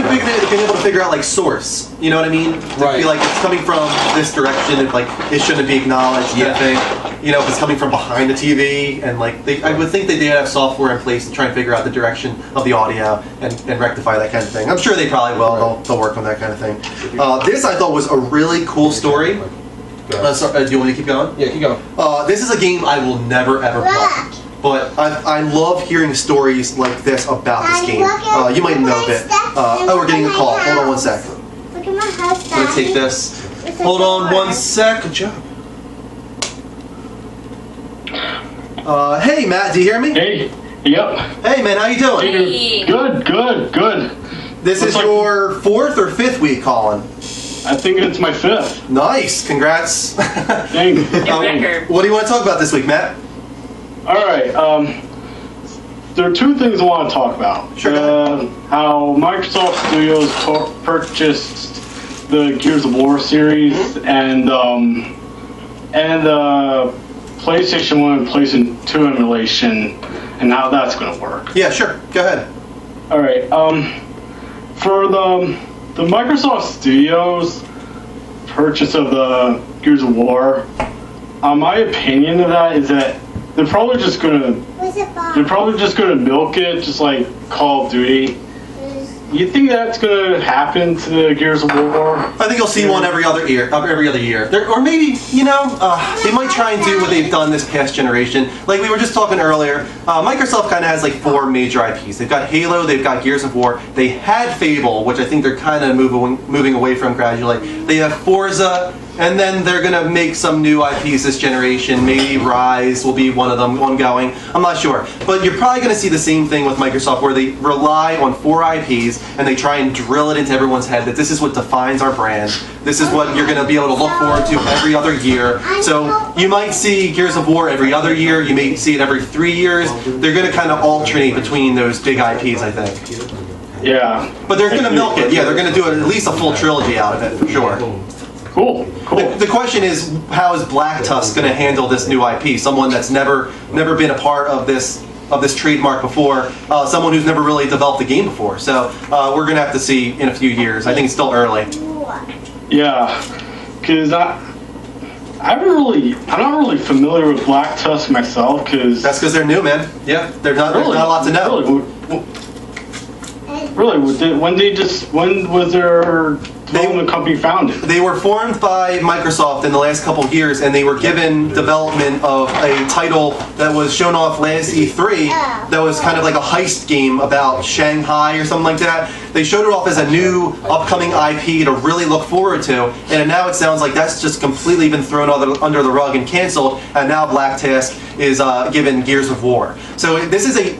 been able to figure out like source. You know what I mean? Right. Be like it's coming from this direction, and like it shouldn't be acknowledged. Kind of thing. You know, if it's coming from behind the TV, and like I would think that they have software in place to try and figure out the direction of the audio and rectify that kind of thing. I'm sure they probably will. Right. They'll work on that kind of thing. This I thought was a really cool story. Do you want me to keep going? Yeah, keep going. This is a game I will never ever play, but I love hearing stories like this about this game. You might know it. Oh, we're getting a call. Hold on one sec. Look at my house. I'm gonna take this. Hold on one sec. Good job. Hey Matt, do you hear me? Hey. Yep. Hey man, how you doing? Hey. Good. This is your 4th or 5th week calling. I think it's my 5th. Nice, congrats. Thanks. What do you want to talk about this week, Matt? All right. There are two things I want to talk about. Sure. How Microsoft Studios purchased the Gears of War series and PlayStation 1 and PlayStation 2 emulation and how that's going to work. Yeah, sure. Go ahead. All right. For the Microsoft Studios purchase of the Gears of War, my opinion of that is that they're probably just gonna milk it, just like Call of Duty. You think that's gonna happen to the Gears of War? I think you'll see one every other year. Or maybe, they might try and do what they've done this past generation. Like we were just talking earlier, Microsoft kind of has like 4 major IPs. They've got Halo, they've got Gears of War, they had Fable, which I think they're kind of moving away from gradually. They have Forza, And then they're going to make some new IPs this generation. Maybe Rise will be one of them ongoing. I'm not sure. But you're probably going to see the same thing with Microsoft where they rely on 4 IPs and they try and drill it into everyone's head that this is what defines our brand. This is what you're going to be able to look forward to every other year. So you might see Gears of War every other year. You may see it every 3 years. They're going to kind of alternate between those big IPs, I think. Yeah. But they're going to milk it. Yeah, they're going to do at least a full trilogy out of it, for sure. Cool. The question is, how is Black Tusk going to handle this new IP? Someone that's never been a part of this trademark before, someone who's never really developed a game before. So we're going to have to see in a few years. I think it's still early. Yeah, because I'm not really familiar with Black Tusk myself. That's because they're new, man. Yeah, there's not a lot to know. Really, when was their development company founded? They were formed by Microsoft in the last couple of years, and they were given development of a title that was shown off last E3 that was kind of like a heist game about Shanghai or something like that. They showed it off as a new upcoming IP to really look forward to, and now it sounds like that's just completely been thrown under the rug and canceled, and now Black Tusk is given Gears of War. So this is a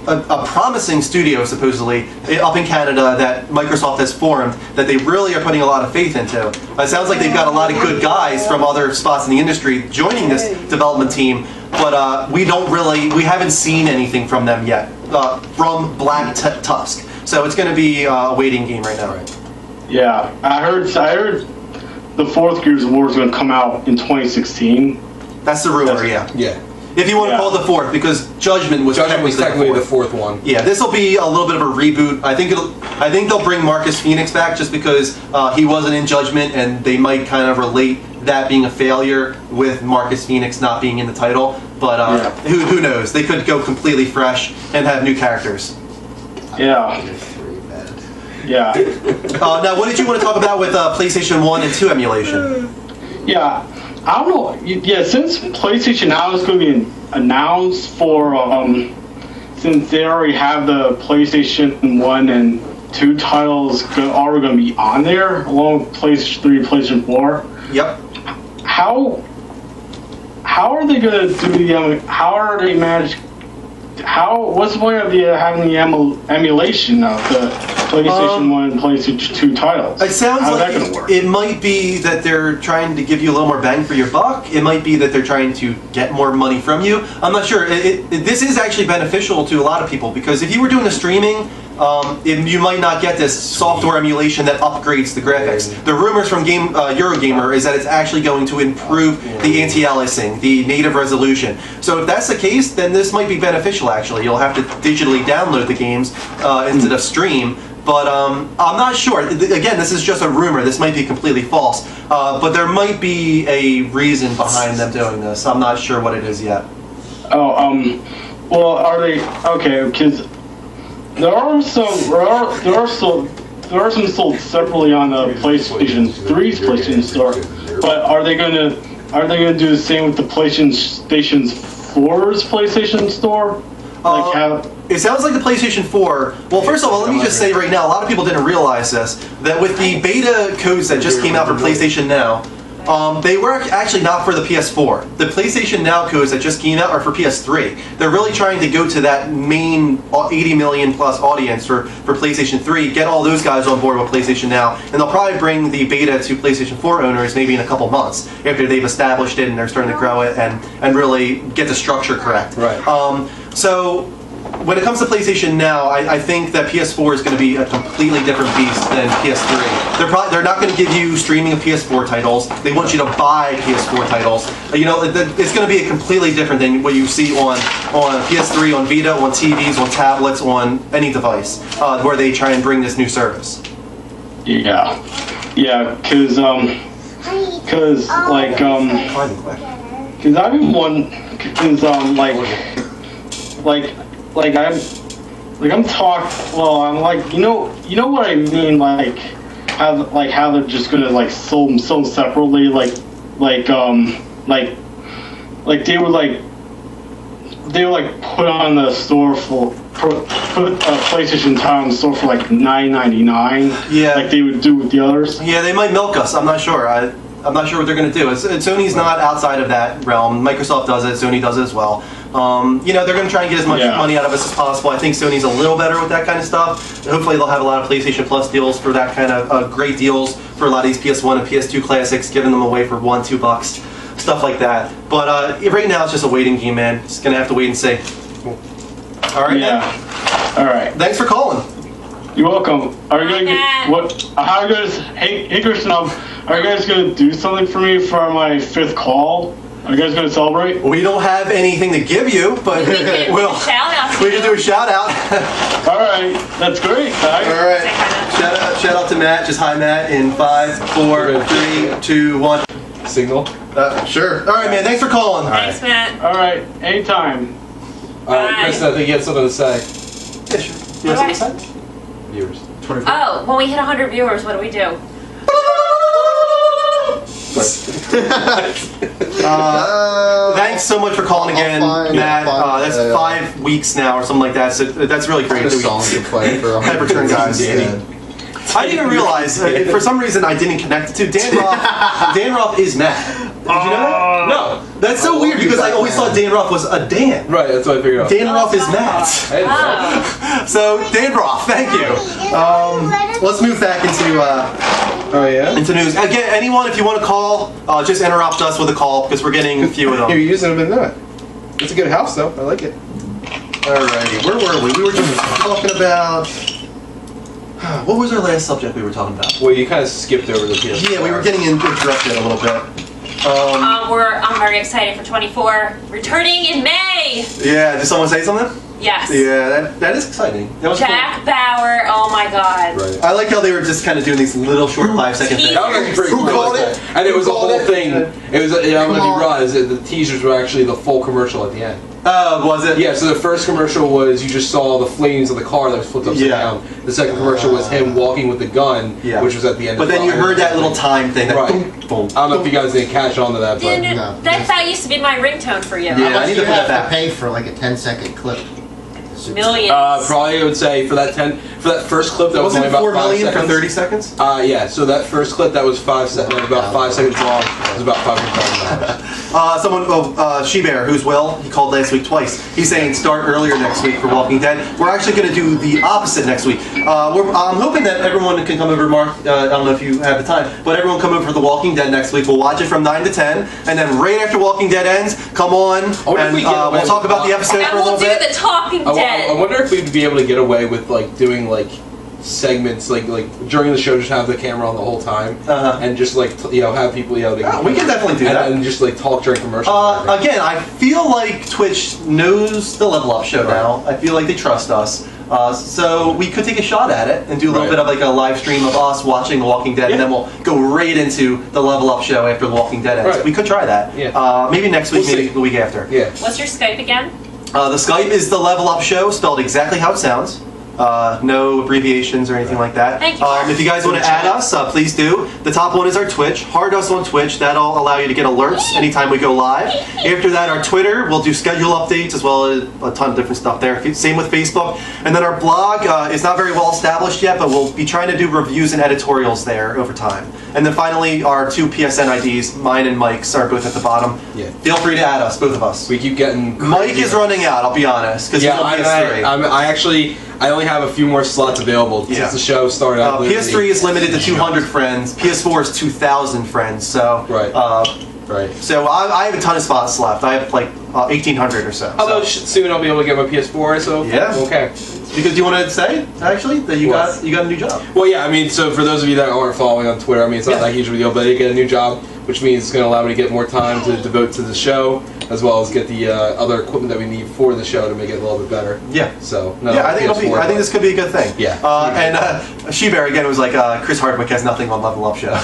promising studio, supposedly, up in Canada that Microsoft has formed that they really are putting a lot of faith into. It sounds like they've got a lot of good guys from other spots in the industry joining this development team, but we haven't seen anything from them yet, from Black Tusk. So it's going to be a waiting game right now. Yeah, I heard the 4th Gears of War is going to come out in 2016. That's the rumor, yeah. Yeah. If you want to call it the 4th, because Judgment was technically the 4th one. Yeah, this will be a little bit of a reboot. I think they'll bring Marcus Phoenix back just because he wasn't in Judgment, and they might kind of relate that being a failure with Marcus Phoenix not being in the title. But who knows? They could go completely fresh and have new characters. Yeah. Yeah. Now, what did you want to talk about with PlayStation 1 and 2 emulation? Yeah. I don't know. Yeah, since PlayStation Now is going to be announced for, since they already have the PlayStation 1 and 2 titles already going to be on there, along with PlayStation 3 and PlayStation 4. Yep. How are they going to do the? How are they manage? What's the point of having the emulation of the PlayStation 1 and PlayStation 2 titles? It sounds How's like that gonna work? it might be that they're trying to give you a little more bang for your buck. It might be that they're trying to get more money from you. I'm not sure. This is actually beneficial to a lot of people because if you were doing the streaming, you might not get this software emulation that upgrades the graphics. The rumors from Eurogamer is that it's actually going to improve the anti-aliasing, the native resolution. So if that's the case, then this might be beneficial actually. You'll have to digitally download the games instead of stream. But I'm not sure. Again, this is just a rumor. This might be completely false. But there might be a reason behind them doing this. I'm not sure what it is yet. Well, are they okay? Because there are some sold separately on the PlayStation 3's PlayStation Store. But are they gonna do the same with the PlayStation 4's PlayStation Store? It sounds like the PlayStation 4. Well, first of all, let me just say right now, a lot of people didn't realize this, that with the beta codes that just came out for PlayStation Now, they were actually not for the PS4. The PlayStation Now codes that just came out are for PS3. They're really trying to go to that main 80 million plus audience for PlayStation 3, get all those guys on board with PlayStation Now, and they'll probably bring the beta to PlayStation 4 owners maybe in a couple months after they've established it and they're starting to grow it and really get the structure correct. Right. So when it comes to PlayStation Now, I think that PS4 is going to be a completely different beast than PS3. They're not going to give you streaming of PS4 titles. They want you to buy PS4 titles. It's going to be a completely different than what you see on PS3, on Vita, on TVs, on tablets, on any device where they try and bring this new service. Yeah, because I've been one, I'm talking. Well, I'm like, you know what I mean, how they're just gonna sell them so separately, they would put on the store put a PlayStation title on the store for $9.99. Yeah, like they would do with the others. Yeah, they might milk us. I'm not sure. I'm not sure what they're going to do. Sony's not outside of that realm. Microsoft does it. Sony does it as well. You know, they're going to try and get as much money out of us as possible. I think Sony's a little better with that kind of stuff. Hopefully they'll have a lot of PlayStation Plus deals for that kind of great deals for a lot of these PS1 and PS2 classics, giving them away for $1, $2, stuff like that. But right now it's just a waiting game, man. Just going to have to wait and see. All right, man. All right. Thanks for calling. You're welcome. Are you going to what? How are you guys? Hey, Christian, are you guys going to do something for me for my 5th call? Are you guys going to celebrate? We don't have anything to give you, but we can do a shout out. All right, that's great. All right, shout out to Matt. Just hi, Matt. In 5, 4, 3, 2, 1. Signal. Sure. All right, man. Thanks for calling. Thanks, Matt. All right, anytime. All right, Kristen, I think you have something to say. Yeah, sure. You have something to say? Viewers. 24. Oh, when we hit 100 viewers, what do we do? Thanks so much for calling again, Matt. That's 5 weeks now or something like that. So that's really great. Good song to play for Pepper Turn guys. I didn't even realize, for some reason I didn't connect it to Dan Roth. Dan Roth is Matt. Did you know that? No. That's so weird because I always thought Dan Roth was a Dan. Right, that's what I figured out. Dan Roth is Matt. So, Dan Roth, thank you. Let's move back into into news. Again, anyone, if you want to call, just interrupt us with a call because we're getting a few of them. You're using them in that. It's a good house, though. I like it. Alrighty, where were we? We were just talking about... What was our last subject we were talking about? Well, you kind of skipped over the PS. Yeah, we were getting interrupted a little bit. I'm very excited for 24, returning in May. Yeah, did someone say something? Yes. Yeah, that is exciting. That was Jack cool. Bauer, oh my God. Right. I like how they were just kind of doing these little short 5-second things. That was pretty cool. Who called it? And it was a whole thing. It was. I don't know if you realize it. The teasers were actually the full commercial at the end. Was it? Yeah. So the first commercial was you just saw the flames of the car that was flipped upside down. The second commercial was him walking with the gun, which was at the end. But then you heard that little time thing. That right. Boom, I don't know if you guys didn't catch on to that, but That used to be my ringtone for you. Yeah, I need to put that back. Pay for like a 10-second clip. Millions. Probably I would say for that first clip that was only about 4 5 million seconds. for 30 seconds. Yeah. So that first clip that was 5 seconds, about 5 seconds long, was about $500,000. Someone, She-Bear, who's Will, he called last week twice. He's saying start earlier next week for Walking Dead. We're actually going to do the opposite next week. I'm hoping that everyone can come over, Mark. I don't know if you have the time, but everyone come over for The Walking Dead next week. We'll watch it from 9 to 10, and then right after Walking Dead ends, come on, and we'll talk about the episode for a little bit. And we'll do the Talking Dead. I wonder if we'd be able to get away with like doing like segments like during the show, just have the camera on the whole time, and just like have people they we can definitely do that, and just like talk during commercials. Again, I feel like Twitch knows the Level Up show now. I feel like they trust us, so we could take a shot at it and do a little bit of like a live stream of us watching The Walking Dead, and then we'll go right into the Level Up show after The Walking Dead ends. Right. We could try that. Maybe next week, maybe the week after. Yeah. What's your Skype again? The Skype is the Level Up Show, spelled exactly how it sounds. No abbreviations or anything like that. Thank you. If you guys want to add us, please do. The top one is our Twitch. Hard us on Twitch. That'll allow you to get alerts anytime we go live. After that, our Twitter. We'll do schedule updates as well as a ton of different stuff there. Same with Facebook. And then our blog is not very well established yet, but we'll be trying to do reviews and editorials there over time. And then finally, our 2 PSN IDs, mine and Mike's, are both at the bottom. Yeah. Feel free to add us, both of us. We keep getting Mike is running out, I'll be honest, because he's on PS3. I only have a few more slots available since the show started out. PS3 is limited to 200 friends. PS4 is 2,000 friends. So right. So I have a ton of spots left. I have like 1,800 or so. Although soon I'll be able to get my PS4. So okay. Because you want to say actually that you got a new job. Well, yeah. I mean, so for those of you that aren't following on Twitter, I mean, it's not that huge of a deal, but I get a new job, which means it's going to allow me to get more time to devote to the show, as well as get the other equipment that we need for the show to make it a little bit better. Yeah. So I think this could be a good thing. Yeah. And She-Bear again was like Chris Hardwick has nothing on Level Up Show.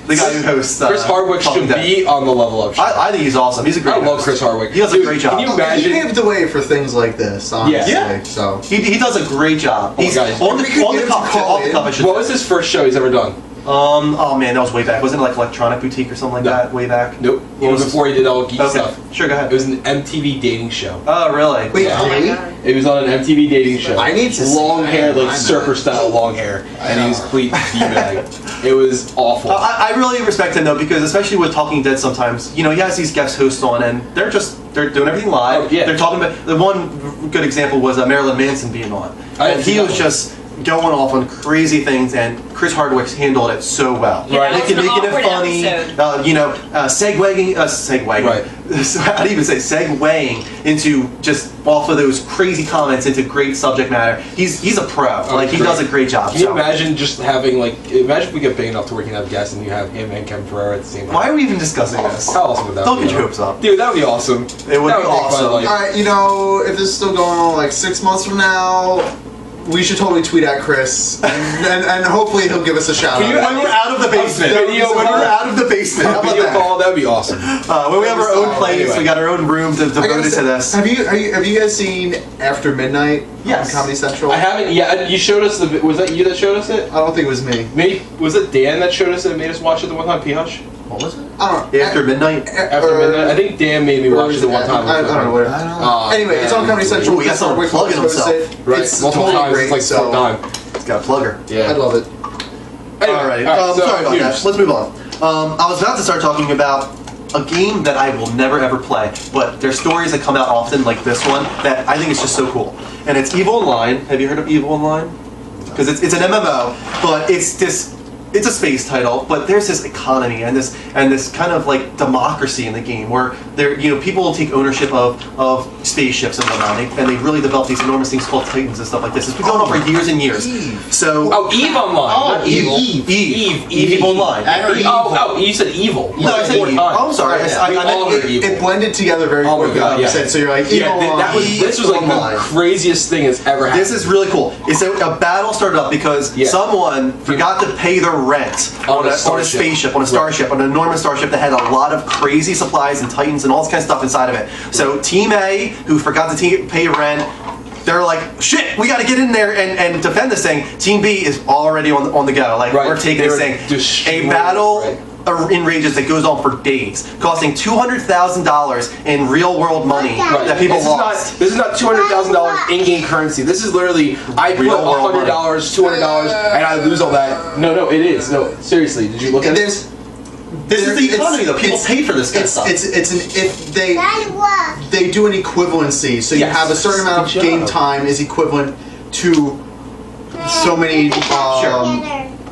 The guy who hosts Chris Hardwick should be on the Level Up show. I think he's awesome. He's a great. I love Chris Hardwick. He does a great job. Can you imagine? He paved the way for things like this, honestly. Yeah. So he does a great job. He's guys. on the cuff. What was his first show he's ever done? Oh man, that was way back. Wasn't it like Electronic Boutique or something like that way back? Nope. It was before he did all geek stuff. Sure, go ahead. It was an MTV dating show. Oh, really? Wait, Yeah. Oh my God. It was on an MTV dating show. I need to see long that. hair, like I know. surfer style long hair, and he was complete d-bag. It was awful. I really respect him though, because especially with Talking Dead, sometimes he has these guest hosts on, and they're doing everything live. Oh, yeah. They're talking about the one good example was Marilyn Manson being on, and he was just going off on crazy things, and Chris Hardwick's handled it so well. Yeah, that was an making it awkward funny. Segueing. Right. How do you even say segueing into just off of those crazy comments into great subject matter? He's a pro. Like he great. does a great job. Can you imagine just having imagine if we get big enough to where we can have guests and you have him and Kevin Ferrer at the same time? Why are we even discussing this? How awesome would that Don't be? get your hopes up. Dude, that would be awesome. It would That be make fun awesome. of, like- Alright, if this is still going on like 6 months from now, we should totally tweet at Chris, and hopefully he'll give us a shout Can you- out. When we're out of the basement. Video When call. we're out of the basement. How about Video that? call, that would be awesome. When we have our own place, Anyway. we got our own room I gotta devoted say, to this. Have you guys seen After Midnight Yes. on Comedy Central? I haven't. Yeah, you showed us was that you that showed us it? I don't think it was me. Maybe was it Dan that showed us it and made us watch it the one time? P-Hush? What was it? I don't know. After midnight. After midnight? I think Dan made me or watch was it the one time. I don't know what. I don't know. Anyway, it's on Comedy Central. Ooh, he got someone Hardwick plugging hosts himself. it. Right, It's multiple totally times. great. It's like so fourth time. It's got a plugger. Yeah. I love it. Anyway, Alright, so sorry about huge. that. Let's move on. I was about to start talking about a game that I will never ever play, but there's stories that come out often, like this one, that I think is just so cool. And it's EVO Online. Have you heard of EVO Online? Because it's an MMO, but it's a space title, but there's this economy and this kind of like democracy in the game where people will take ownership of spaceships and whatnot, and they really develop these enormous things called Titans and stuff like this. It's been going on for years and years. So Oh, Eve Online. not evil. Eve Online. You said evil. No, I said Four Eve. times. Oh, I'm sorry. Yeah, I we meant all heard evil. It blended together very Oh my quickly. God, yeah. So you're like, Yeah, this was like Online. the craziest thing that's ever happened. This is really cool. It's a battle started up because someone forgot to pay their rent on a spaceship, on a starship, on an enormous starship that had a lot of crazy supplies and Titans and all this kind of stuff inside of it. So Team A, who forgot to pay rent, they're like, shit, we got to get in there and defend this thing. Team B is already on the go. Like, we're taking this thing. A battle enrages that goes on for days, costing $200,000 in real world money that people lost. This is not $200,000 in-game currency. This is literally I put Real world $100, $200, and I lose all that. No, it is. No, seriously, did you look at it? This is the economy though. People pay for this kind of stuff. They do an equivalency, so you have a certain amount of game time is equivalent to so many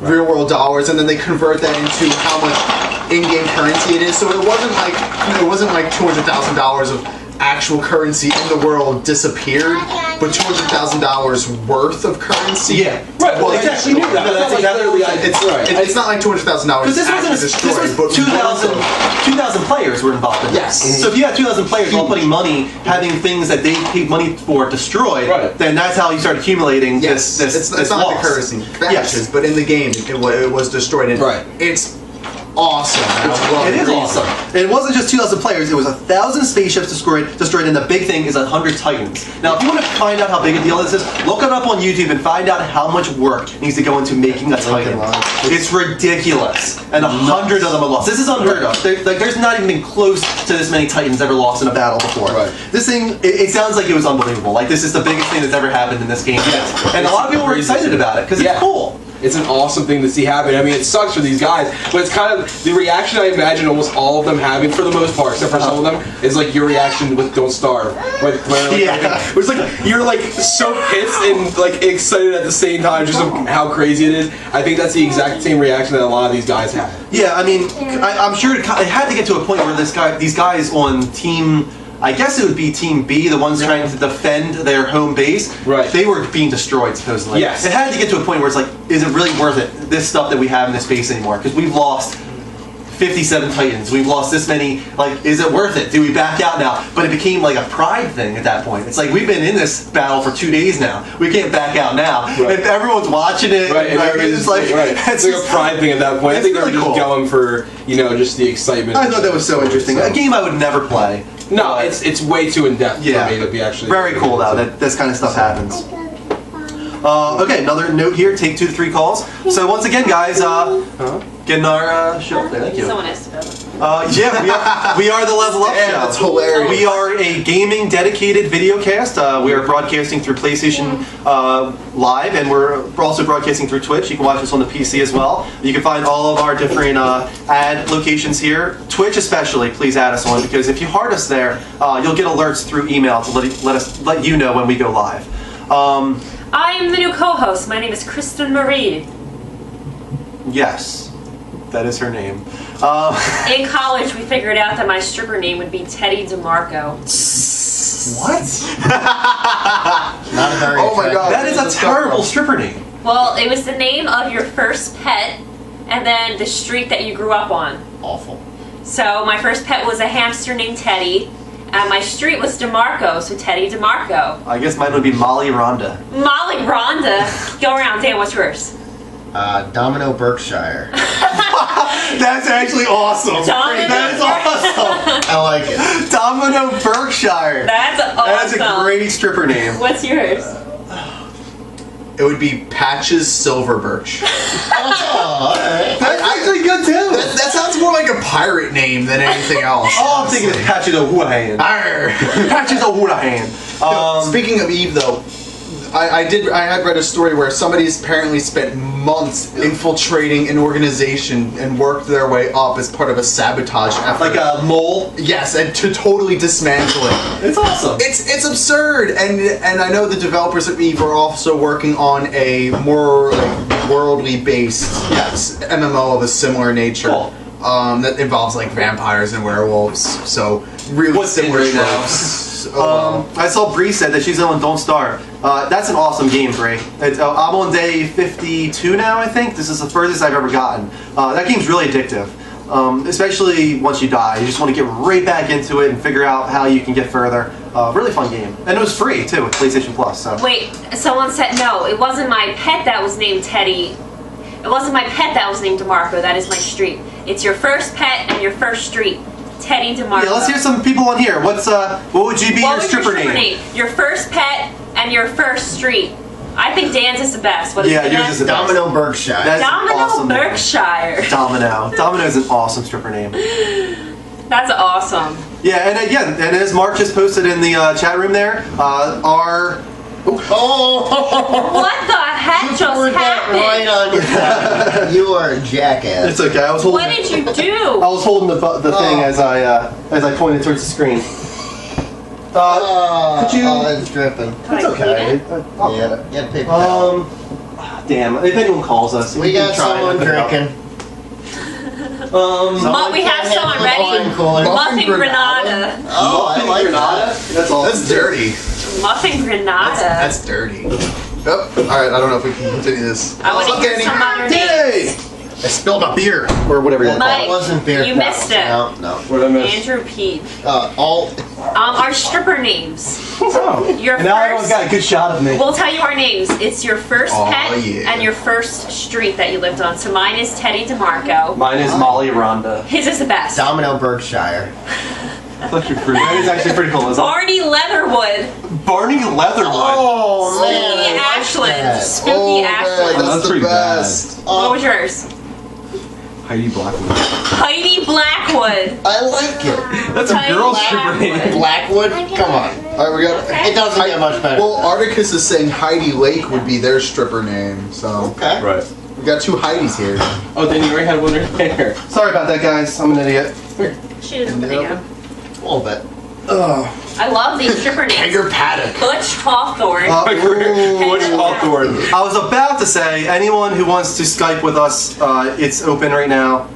real world dollars, and then they convert that into how much in-game currency it is. So it wasn't like $200,000 of actual currency in the world disappeared, but $200,000 worth of currency. Yeah, right. Well, exactly. That's exactly what it's not like $200,000 this actually was destroyed, but 2,000 players were involved in Yes. this. So if you had 2,000 players all putting money, having things that they paid money for destroyed, then that's how you start accumulating this it's not loss. the currency crashes, but in the game it was destroyed. And it's awesome. It is awesome. It wasn't just 2,000 players, it was 1,000 spaceships destroyed, and the big thing is 100 Titans. Now, if you want to find out how big a deal this is, look it up on YouTube and find out how much work needs to go into making a Titan. It's ridiculous. And 100 of them are lost. This is unheard of. There's not even been close to this many Titans ever lost in a battle before. This thing, it sounds like it was unbelievable. Like, this is the biggest thing that's ever happened in this game yet. And a lot of people were excited about it, because it's cool. It's an awesome thing to see happen. I mean, it sucks for these guys, but it's kind of the reaction I imagine almost all of them having, for the most part, except for some of them, is like your reaction with "Don't Starve." It's like you're like so pissed and like excited at the same time, just of how crazy it is. I think that's the exact same reaction that a lot of these guys had. Yeah, I mean, I'm sure it had to get to a point where these guys on team. I guess it would be Team B, the ones trying to defend their home base. They were being destroyed, supposedly. Yes. It had to get to a point where it's like, is it really worth it, this stuff that we have in this base anymore? Because we've lost 57 Titans. We've lost this many. Like, is it worth it? Do we back out now? But it became like a pride thing at that point. It's like, we've been in this battle for 2 days now. We can't back out now. And everyone's watching it. It's like it's like a pride thing at that point. I think really they were just going for, just the excitement. I thought that was so interesting. A game I would never play. No, it's way too in depth for me to be actually. Very cool though that this kind of stuff happens. Okay, another note here, take 2 to 3 calls. So once again, guys, getting our show. Thank you. Someone asked about it. Yeah, we are the Level Up Show. That's hilarious. We are a gaming dedicated video cast. We are broadcasting through PlayStation Live, and we're also broadcasting through Twitch. You can watch us on the PC as well. You can find all of our different ad locations here. Twitch especially, please add us on, because if you heart us there, you'll get alerts through email to let you know when we go live. I am the new co-host. My name is Kristen Marie. Yes, that is her name. In college, we figured out that my stripper name would be Teddy DeMarco. What? Not a very Oh my God. That is a terrible stripper name. Well, it was the name of your first pet, and then the street that you grew up on. awful. So my first pet was a hamster named Teddy, and my street was DeMarco, so Teddy DeMarco. I guess mine would be Molly Rhonda. Molly Rhonda. Go around, Dan, what's yours? Domino Berkshire. That's actually awesome. Domino That is awesome. I like it. Domino Berkshire. That's awesome. That's a great stripper name. What's yours? It would be Patches Silver Birch. Oh, alright. That's actually good too. That sounds more like a pirate name than anything else. Oh, I'm thinking of Patches O'Houlihan. Arr. Patches O'Houlihan. Speaking of Eve, though, I had read a story where somebody's apparently spent months infiltrating an organization and worked their way up as part of a sabotage effort. Like a mole. Yes, and to totally dismantle it. It's awesome. It's absurd, and I know the developers of Eve are also working on a more like worldly based MMO of a similar nature. Cool. That involves like vampires and werewolves. So really What's similar in right tropes. Oh, I saw Bree said that she's on Don't Starve. That's an awesome game, Bree. I'm on day 52 now, I think. This is the furthest I've ever gotten. That game's really addictive, especially once you die. You just want to get right back into it and figure out how you can get further. Really fun game. And it was free, too, with PlayStation Plus. So. Wait, someone said, no, it wasn't my pet that was named Teddy. It wasn't my pet that was named DeMarco. That is my street. It's your first pet and your first street. Teddy DeMarco. Yeah, let's hear some people on here. What would you be your stripper name? Your first pet and your first street. I think Dan's is the best. What is Yeah, it? yours is the best. Domino Berkshire. That's an Domino awesome name. Berkshire. Domino. Domino is an awesome stripper name. That's awesome. Yeah, and again, and as Mark just posted in the chat room there, our... Oh! What the heck You just poured that happened? right on your side. You are a jackass. It's okay, I was holding... What did you I do? was holding the thing as I pointed towards the screen. Could you... Oh, it's dripping. Can I It's clean okay. it? I'll Yeah, get it. get paper towel. Damn, if anyone calls us... We got someone drinking. We have someone ready. Muffin Granada. Oh, I like that. That's all. that's dirty. Muffin Granada. That's dirty. Oh, all right. I don't know if we can continue this. I want to What's up, hear Danny? some other Yay! names. I spilled a beer or whatever you want to call Mike, That wasn't beer. you missed it. No. What did I miss? Andrew Pete. All. Our stripper names. Oh. Your And now everyone's first. got a good shot of me. We'll tell you our names. It's your first Aw, pet yeah. and your first street that you lived on. So mine is Teddy DeMarco. Mine is Molly Rhonda. His is the best. Domino Berkshire. That's actually pretty. That is actually pretty cool. Barney Leatherwood. Barney Leatherwood. Oh, Spooky man. Ashland. Spooky Oh, man, Ashland. that's That's the pretty best. What was yours? Heidi Blackwood. Heidi Blackwood. I like it. That's a Tiny girl's stripper name. Blackwood? Come on. All right, we got. It doesn't get much better. Well, Articus is saying Heidi Lake would be their stripper name, so Okay. Right. we got 2 Heidis here. Oh, then you already had one right there. Sorry about that, guys. I'm an idiot. She is a video. A little bit. I love these stripper names. Hager Paddock. Butch Hawthorne. What's Hawthorne? I was about to say, anyone who wants to Skype with us, it's open right now.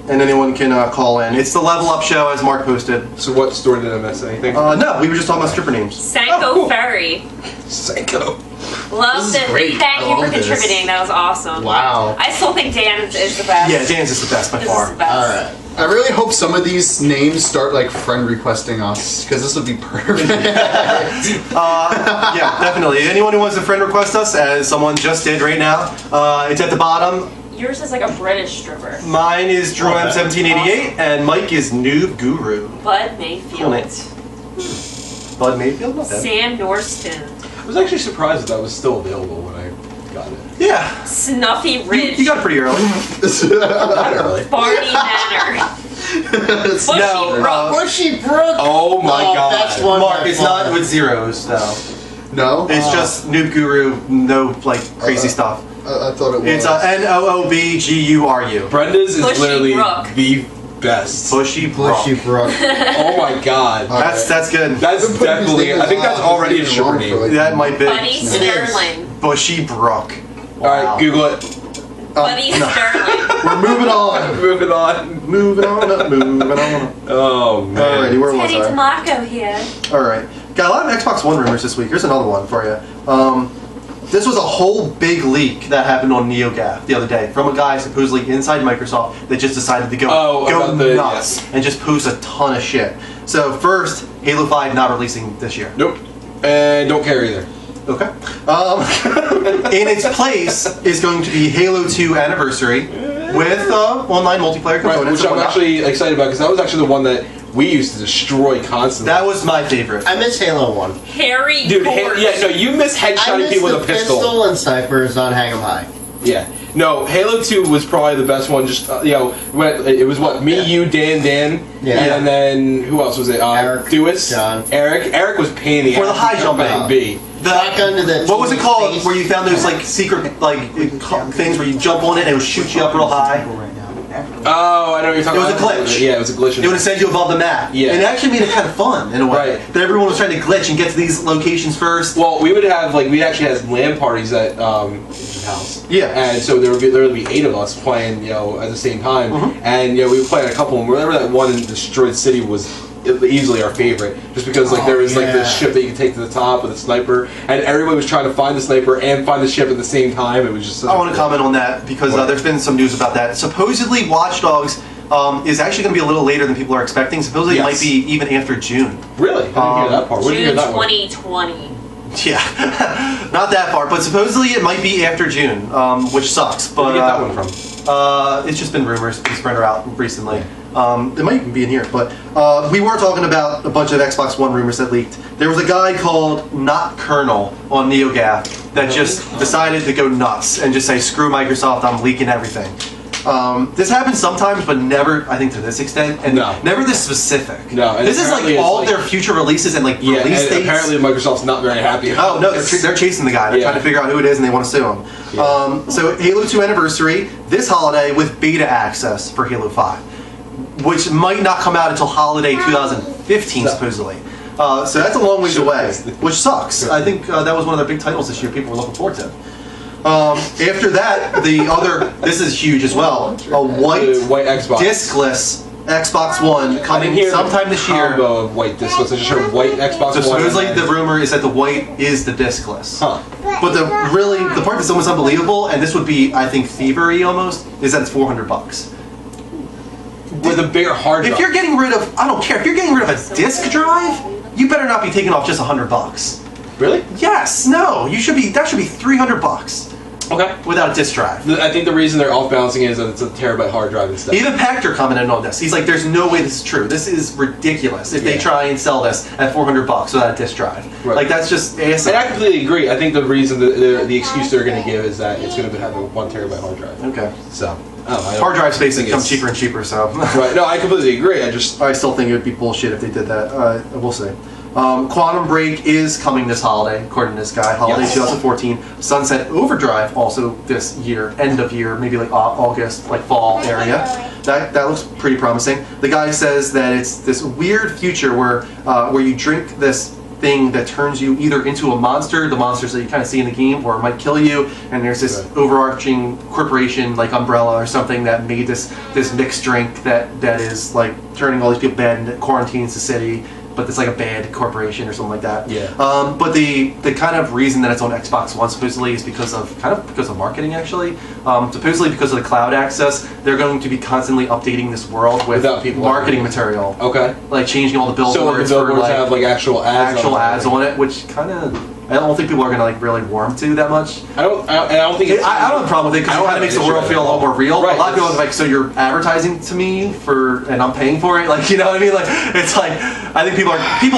And anyone can call in. It's the Level Up Show, as Mark posted. So what story did I miss? Anything? No, we were just talking about stripper names. Sanko cool. Ferry. Psycho. Loved This is it. great. Thank I you for love this. contributing. That was awesome. Wow. I still think Dan is the best. Yeah, Dan's is the best by This is far. the best. Alright. I really hope some of these names start like friend requesting us, because this would be perfect. Yeah, definitely. Anyone who wants to friend request us, as someone just did right now, it's at the bottom. Yours is like a British stripper. Mine is Drew M1788, and Mike is Noob Guru. Bud Cool Mayfield. name. Bud Mayfield? Not bad. Sam Norston. I was actually surprised that was still available when I got it. Yeah. Snuffy Ridge. You got it pretty early. Not early. Barney Manor. Bushy Brook. Bushy Brook. Oh my god. That's one. Mark, it's not with zeros, though. No? It's just Noob Guru, no like crazy stuff. I thought it was. It's Noobguru. Brenda's is Bushy literally Brook. the best. Bushy Brook. Bushy Brook. Oh my god. That's good. That's I've been putting definitely. these I think that's names already a on shipper for name. like- That might be. Buddy is. Sterling. Bushy Brook. Alright, Google it. Buddy Sterling. We're moving on. Moving on. Moving on up, moving on up. Oh man. Alrighty, where was Teddy I? DeMarco here. Alright. Got a lot of Xbox One rumors this week. Here's another one for you. This was a whole big leak that happened on NeoGAF the other day from a guy supposedly inside Microsoft that just decided to go about the- nuts and just post a ton of shit. So first, Halo 5 not releasing this year. Nope. And don't care either. Okay. In its place is going to be Halo 2 Anniversary with online multiplayer Right, components. which and I'm whatnot. actually excited about because that was actually the one that we used to destroy constantly. That was my favorite. I miss Halo 1. Harry Dude, Court. you miss I headshotting miss people the with a pistol. pistol and snipers on Hang 'em High. Yeah. No, Halo 2 was probably the best one. Just it was what me, you, Dan, Yeah. and then who else was it? Eric, Dewis, John. Eric was pain in the For the ass high to jumping. jump B. Shotgun to the What was it team's called? face. Where you found those like secret things where you jump on it and it would shoot you up real high. Oh, I know what you're talking It was about. a glitch. Yeah, it was a glitch. It would send you above the map. Yeah. And it actually made it kind of fun in a way. Right. But everyone was trying to glitch and get to these locations first. Well, we would have we actually had LAN parties at house. Yeah. And so there would be 8 of us playing, at the same time, Mm-hmm. and we would play in a couple. And whenever that one in Destroyed City was easily our favorite, just because there was yeah. this ship that you could take to the top with a sniper, and everybody was trying to find the sniper and find the ship at the same time. It was just. I want to comment on that because What? there's been some news about that. Supposedly, Watch Dogs is actually going to be a little later than people are expecting. Supposedly, it might Yes. be even after June. Really? I didn't hear that part. Where did you hear June that one? 2020. Yeah, not that far, but supposedly it might be after June, which sucks. But Where did you get that one from? it's just been rumors, been spread out recently. It might even be in here, but we were talking about a bunch of Xbox One rumors that leaked. There was a guy called Not Colonel on NeoGAF that just decided to go nuts and just say, screw Microsoft, I'm leaking everything. This happens sometimes, but never, I think, to this extent, and No. never this specific. No, and This is like apparently it's all like- their future releases and like Yeah, release and dates. apparently Microsoft's not very happy. Oh no, This. they're chasing the guy. They're Yeah. trying to figure out who it is, and they want to sue him. Yeah. So Halo 2 Anniversary this holiday with beta access for Halo 5, which might not come out until holiday 2015 No. supposedly. So that's a long ways away, which sucks. I think that was one of their big titles this year. People were looking forward to. After that, this is huge as well. A white White Xbox. discless Xbox One I didn't coming hear sometime this year. Combo of white discless. I just heard white Xbox So One. supposedly the rumor is that the white is the discless. Huh. But the part that's almost unbelievable, and this would be, I think, thievery almost, is that it's $400. With a bigger hard drive. If you're getting rid of, I don't care, if you're getting rid of a disk drive, you better not be taking off just $100. Really? Yes, no, that should be $300 Okay. without a disk drive. I think the reason they're off balancing is that it's a terabyte hard drive instead. Even Pactor commented on this. He's like, "There's no way this is true. This is ridiculous. If they Yeah. try and sell this at $400 without a disk drive, Right. like that's just ass." And I completely agree. I think the reason the excuse they're going to give is that it's going to have a 1 terabyte hard drive. Okay. So, I don't know. Hard drive space think becomes it's- cheaper and cheaper, so. Right. No, I completely agree. I still think it would be bullshit if they did that. We'll see. Quantum Break is coming this holiday, according to this guy. Holiday Yes. 2014. Sunset Overdrive also this year, end of year, maybe like August, like fall area. That looks pretty promising. The guy says that it's this weird future where you drink this thing that turns you either into a monster, the monsters that you kind of see in the game, or it might kill you, and there's this overarching corporation like Umbrella or something that made this mixed drink that is like turning all these people bad and quarantines the city, but it's like a bad corporation or something like that. Yeah. But the kind of reason that it's on Xbox One supposedly is because of marketing actually. Supposedly because of the cloud access, they're going to be constantly updating this world with Without people marketing material. Okay. Like changing all the So billboards the billboards for like have like actual ads on it, which kind of I don't think people are gonna like really warm to that much. I don't think it's. I don't have a problem with it because it kind of makes the world feel a little more real. Right. A lot of people are like, so you're advertising to me and I'm paying for it, like you know what I mean? Like it's like I think people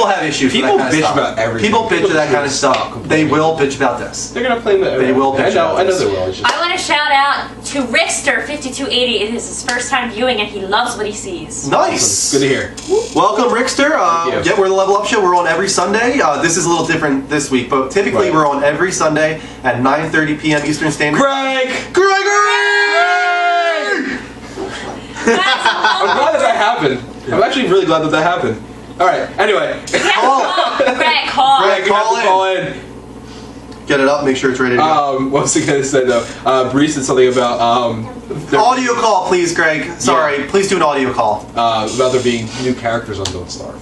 have issues. People with that kind bitch of stuff. about everything. People bitch about that kind of stuff. They will bitch about this. They're gonna play that. They will bitch about I know this. they will. It's just- I want to shout out to Rickster5280. It is his first time viewing and he loves what he sees. Nice. Good to hear. Welcome, Rickster. Thank you. Yeah, we're the Level Up Show. We're on every Sunday. This is a little different this week, but typically Right. we're on every Sunday at 9:30 p.m. Eastern Standard. Gregory! I'm glad that happened. I'm actually really glad that happened. All right. Anyway. Greg, call. Greg, You have to call in. Get it up. Make sure it's ready to go. What was I gonna say though? Bree said something about Audio call, please, Greg. Sorry. Please do an audio call. about there being new characters on Don't Starve.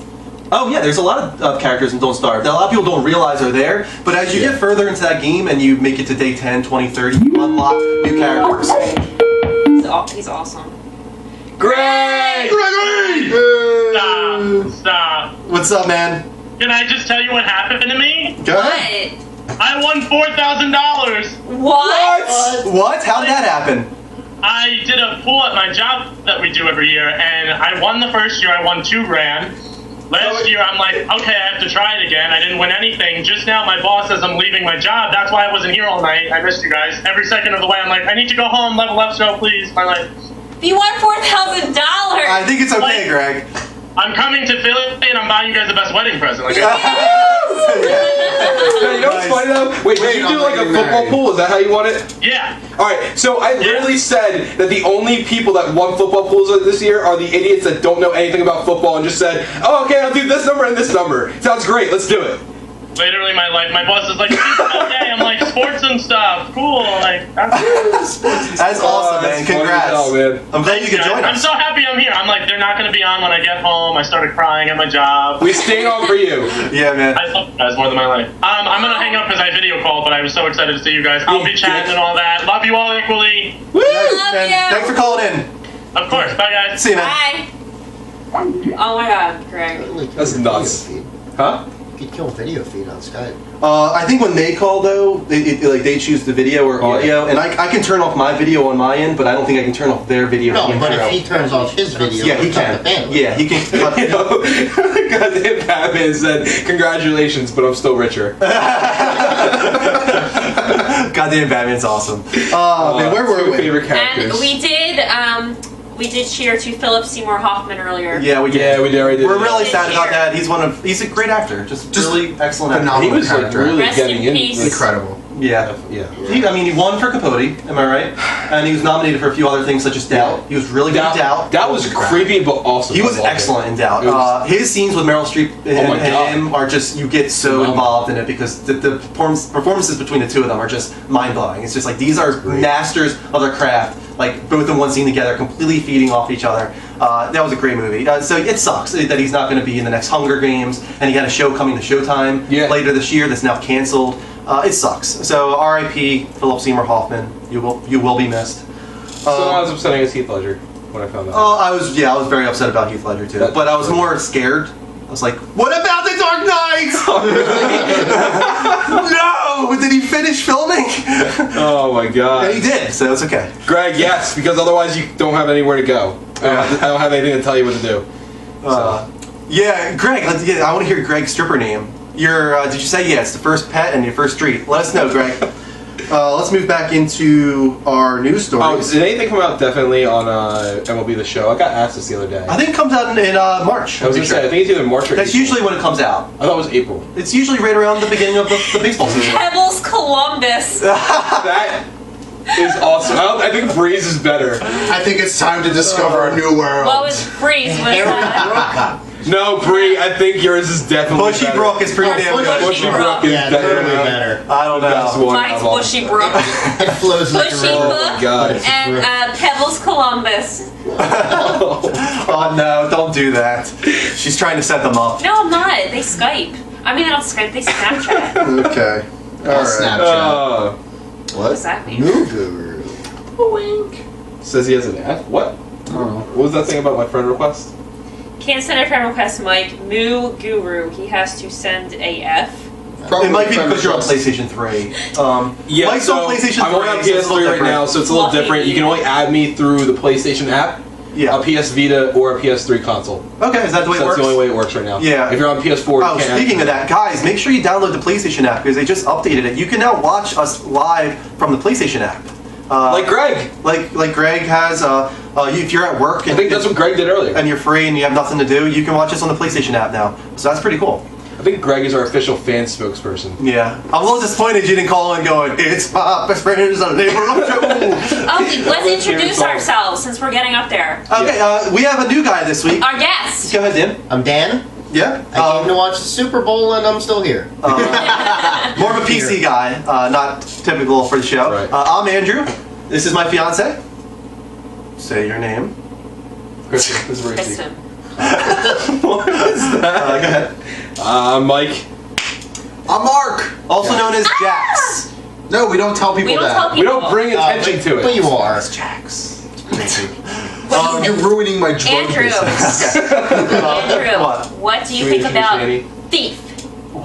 Oh yeah, there's a lot of characters in Don't Starve that a lot of people don't realize are there, but as you get further into that game and you make it to day 10, 20, 30, you unlock new characters. He's awesome. Greg! Stop. What's up, man? Can I just tell you what happened to me? Go ahead. What? I won $4,000. What? What? How'd that happen? I did a pool at my job that we do every year, and I won the first year. I won $2,000. Last year, I'm like, okay, I have to try it again. I didn't win anything. Just now, my boss says I'm leaving my job. That's why I wasn't here all night. I missed you guys. Every second of the way, I'm like, I need to go home. Level Up Show, please. My life. You won $4,000. I think it's okay, Greg. I'm coming to Philly, and I'm buying you guys the best wedding present. Like, Yeah, you know what's funny though? Wait, did you do like a football pool? Is that how you won it? yeah. Alright, so I literally said that the only people that won football pools this year are the idiots that don't know anything about football and just said, oh, okay, I'll do this number and this number. Sounds great, let's do it. Literally, my life. My boss is like, okay. I'm like, sports and stuff. Cool. Like, That's awesome, man. That's funny Congrats. as hell, man. I'm glad you could join I'm us. so happy I'm here. I'm like, they're not going to be on when I get home. I started crying at my job. We stayed on for you. Yeah, man. I love you guys more than my life. I'm going to hang up because I video called, but I was so excited to see you guys. I'll be chatting and all that. Love you all equally. Woo! Love Man, you. thanks for calling in. Of course. Bye, guys. See you, man. Bye. Oh my God, Greg. That's nuts. Huh? You could kill video feed on Skype. I think when they call though, they choose the video or audio, and I can turn off my video on my end, but I don't think I can turn off their video. No, but if he turns off his video, Yeah, he it's on can. the bandwidth. Yeah, he can. You know, goddamn Batman said, congratulations, but I'm still richer. Goddamn Batman's awesome. Man, where were Two we? favorite characters. And we did cheer to Philip Seymour Hoffman earlier. Yeah, we did. Yeah, we did already. We're really Did sad about cheer. that. He's a great actor. Just really excellent actor. phenomenal He was like character. really Rest getting in in. peace. Incredible. Yeah. Yeah. He won for Capote, am I right? And he was nominated for a few other things such as Doubt. He was really good in Doubt. That was creepy, but awesome. He was I loved excellent it. in Doubt. It was- His scenes with Meryl Streep and, my God. and him are just, you get so Phenomenal. involved in it because the performances between the two of them are just mind-blowing. It's just like, these are masters of their craft, like both in one scene together, completely feeding off each other. That was a great movie. So it sucks that he's not going to be in the next Hunger Games, and he had a show coming to Showtime later this year that's now canceled. It sucks. So R.I.P. Philip Seymour Hoffman. You will be missed. So not as upsetting as Heath Ledger when I found out. Oh, I was very upset about Heath Ledger too, but I was more scared. I was like, what about The Dark Knight? No! Did he finish filming? Oh my God. And he did, so it's okay. Greg, yes, because otherwise you don't have anywhere to go. I don't have anything to tell you what to do. Yeah, Greg, I want to hear Greg's stripper name. Did you say it's the first pet and your first street? Let us know, Greg. Let's move back into our news stories. Did anything come out definitely on MLB The Show? I got asked this the other day. I think it comes out in March. I was going to say, I think it's either March or That's April. usually when it comes out. I thought it was April. It's usually right around the beginning of the baseball season. Pebbles Columbus. That is awesome. I think Breeze is better. I think it's time to discover a new world. What was Breeze? Was that? No, Bree, I think yours is definitely Bushy better. Brook is pretty damn good. Bushy Brook is Yeah, definitely better. I don't That's know. one Mine's of all. Bushy Brook. It flows like a Bushy river. Brook God. and Pebbles Columbus. Oh no, don't do that. She's trying to set them up. No, I'm not. They Skype. I mean, they don't Skype. They Snapchat. Okay. All right. Snapchat. What What? does that mean? New guru. Wink. Says he has an F? What? I don't know. What was that thing about my friend request? Can't send a friend request, Mike. Moo Guru. He has to send a F. Probably It might be friend because you're on request. PlayStation 3. Yeah, Mike's so on PlayStation 3. I'm on so it's a little PS3 right different. now, so it's a little Lucky different. You can only add me through the PlayStation app, Yeah. a PS Vita, or a PS3 console. Okay, is that the way it So that's works? the only way it works right now. Yeah. If you're on PS4, you Oh, can't. speaking of that, guys, make sure you download the PlayStation app because they just updated it. You can now watch us live from the PlayStation app. Like Greg. Like Greg has. If you're at work I and, think that's what Greg did earlier. and you're free and you have nothing to do, you can watch us on the PlayStation app now. So that's pretty cool. I think Greg is our official fan spokesperson. Yeah, I'm a little disappointed you didn't call in going, "It's my best friends on the neighborhood show." Oh, let's introduce ourselves since we're getting up there. Okay, we have a new guy this week. Our guest. Go ahead, Dan. I'm Dan. Yeah. I came to watch the Super Bowl and I'm still here. More of a PC guy, not typical for the show. Right. I'm Andrew. This is my fiance. Say your name. Kristen, this is Racy. Kristen. What is that? Go ahead. Mike. I'm Mark. Also known as Jax. No, we don't tell people We don't that. tell people. We don't bring attention to it. But you are. Jax. You're ruining my drug Andrew. business. Andrew, What? what do you Should we think introduce about Annie? Thief?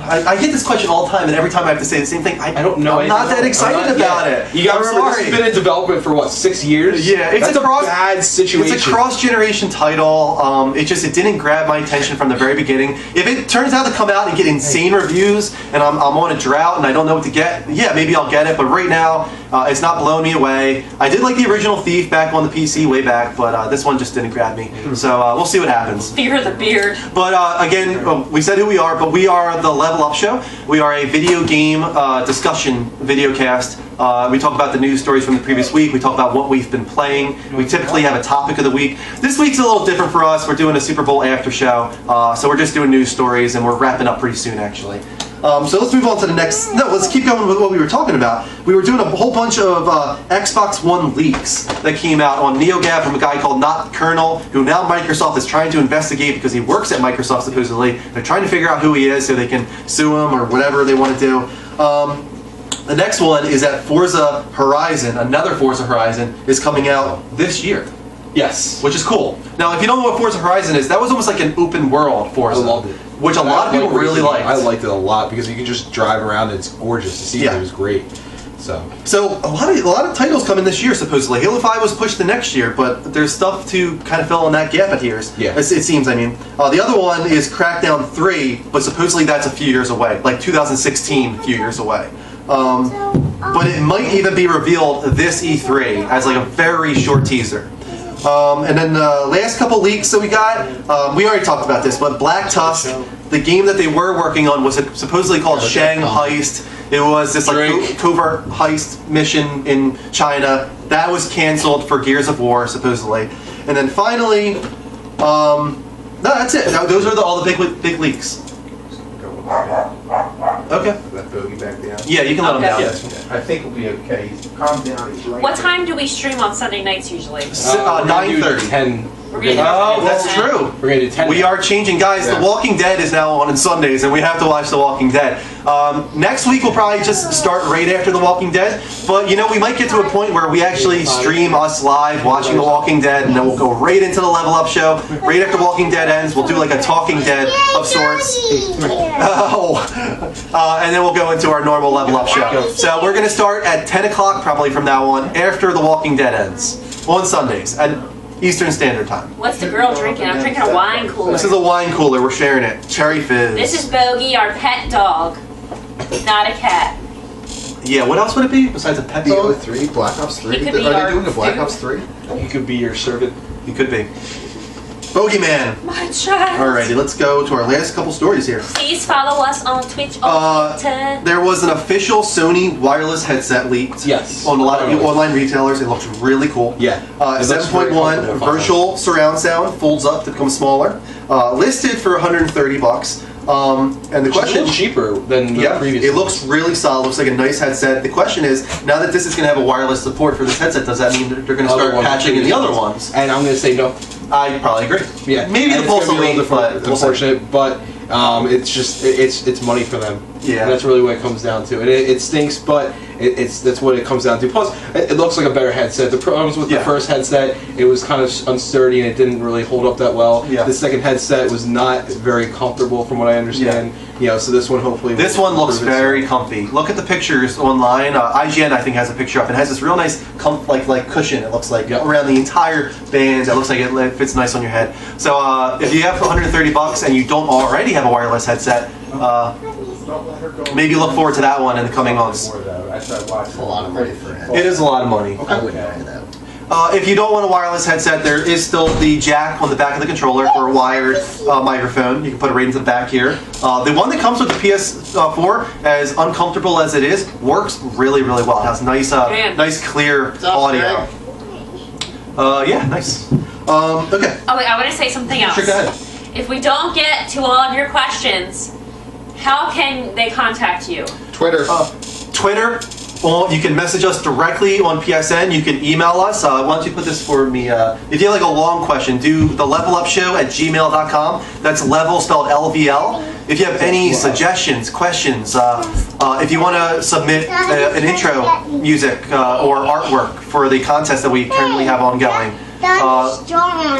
I get this question all the time, and every time I have to say the same thing. I don't know. I'm not anything that excited about it. You gotta I'm remember, this sorry. has been in development for what, 6 years? Yeah, it's That's a cross. bad situation. It's a cross-generation title. It didn't grab my attention from the very beginning. If it turns out to come out and get insane reviews, and I'm on a drought and I don't know what to get, yeah, maybe I'll get it. But right now, it's not blowing me away. I did like the original Thief back on the PC way back, but this one just didn't grab me. So we'll see what happens. Fear the beard. But again, we said who we are, but we are the Level Up Show. We are a video game discussion video cast. We talk about the news stories from the previous week. We talk about what we've been playing. We typically have a topic of the week. This week's a little different for us. We're doing a Super Bowl after show, so we're just doing news stories, and we're wrapping up pretty soon, actually. So let's move on to the next. No, let's keep going with what we were talking about. We were doing a whole bunch of Xbox One leaks that came out on NeoGAF from a guy called Not Colonel, who now Microsoft is trying to investigate because he works at Microsoft supposedly. They're trying to figure out who he is so they can sue him or whatever they want to do. The next one is that Forza Horizon, another Forza Horizon, is coming out this year, Yes. which is cool. Now, if you don't know what Forza Horizon is, that was almost like an open world Forza. I loved it. Which a lot of people really liked. I liked it a lot because you can just drive around and it's gorgeous to see. Yeah. It was great. So a lot of titles coming this year supposedly. Halo 5 was pushed to next year, but there's stuff to kind of fill in that gap it years. Yeah. It seems. I mean, the other one is Crackdown 3, but supposedly that's a few years away, like 2016, a few years away. But it might even be revealed this E3 as like a very short teaser. And then the last couple leaks that we got, we already talked about this, but Black Tusk, the game that they were working on was supposedly called Shang Heist. It was this like covert heist mission in China. That was canceled for Gears of War, supposedly. And then finally, no, that's it. Those are all the big leaks. Okay. That bogey back down. Yeah, you can let him down. Yes. I think we'll be okay. He's calm down. He's right. What time do we stream on Sunday nights usually? 9:30. 10. We're gonna do Oh, 10. that's true. We're gonna do 10. We are changing, guys. Yeah. The Walking Dead is now on Sundays, and we have to watch The Walking Dead. Next week we'll probably just start right after The Walking Dead, but you know we might get to a point where we actually stream us live watching The Walking Dead, and then we'll go right into the Level Up show. Right after Walking Dead ends, we'll do like a Talking Dead of sorts. And then we'll go into our normal Level Up show. So we're gonna start at 10 o'clock probably from now on, after The Walking Dead ends, on Sundays at Eastern Standard Time. What's the girl drinking? I'm drinking a wine cooler. This is a wine cooler. We're sharing it. Cherry Fizz. This is Bogey, our pet dog. Not a cat. Yeah, what else would it be besides a pet dog? BO3, Black Ops 3. He could Are be they our doing a Black food. Ops 3? He could be your servant. He could be. Bogeyman. My child. Alrighty, let's go to our last couple stories here. Please follow us on Twitch or Twitter. There was an official Sony wireless headset leaked. Yes. On a lot of online retailers. It looks really cool. Yeah. It looks very 7.1 comfortable. virtual surround sound, folds up to become smaller. Listed for $130. And the It's a question little cheaper than the previous. it looks really solid. Looks like a nice headset. The question is, now that this is going to have a wireless support for this headset, does that mean that they're going to start patching in the other ones? And I'm going to say no. I probably agree. Yeah. Maybe And the it's Pulse gonna be a Elite, little but we'll see. unfortunate, but it's just it's money for them. Yeah. And that's really what it comes down to. And it stinks, but that's what it comes down to. Plus, it looks like a better headset. The problems with the first headset, it was kind of unsturdy and it didn't really hold up that well. Yeah. The second headset was not very comfortable from what I understand. So this one hopefully... This one looks very comfy. Look at the pictures online. IGN, I think, has a picture up. It has this real nice like cushion, it looks like, around the entire band. It looks like it fits nice on your head. So if you have $130 and you don't already have a wireless headset, maybe look forward to that one in the coming months. That's a lot of money for it. It is a lot of money. I wouldn't buy that. If you don't want a wireless headset, there is still the jack on the back of the controller for a wired microphone. You can put it right into the back here. The one that comes with the PS4, as uncomfortable as it is, works really, really well. It has nice, nice clear audio. Yeah, nice. Okay. Oh wait, I want to say something else. Sure, go ahead. If we don't get to all of your questions, how can they contact you? Twitter. Twitter. Well, you can message us directly on PSN. You can email us. Why don't you put this for me? If you have like a long question, do the levelupshow@gmail.com. That's level spelled LVL. If you have any suggestions, questions, if you want to submit an intro music or artwork for the contest that we currently have ongoing,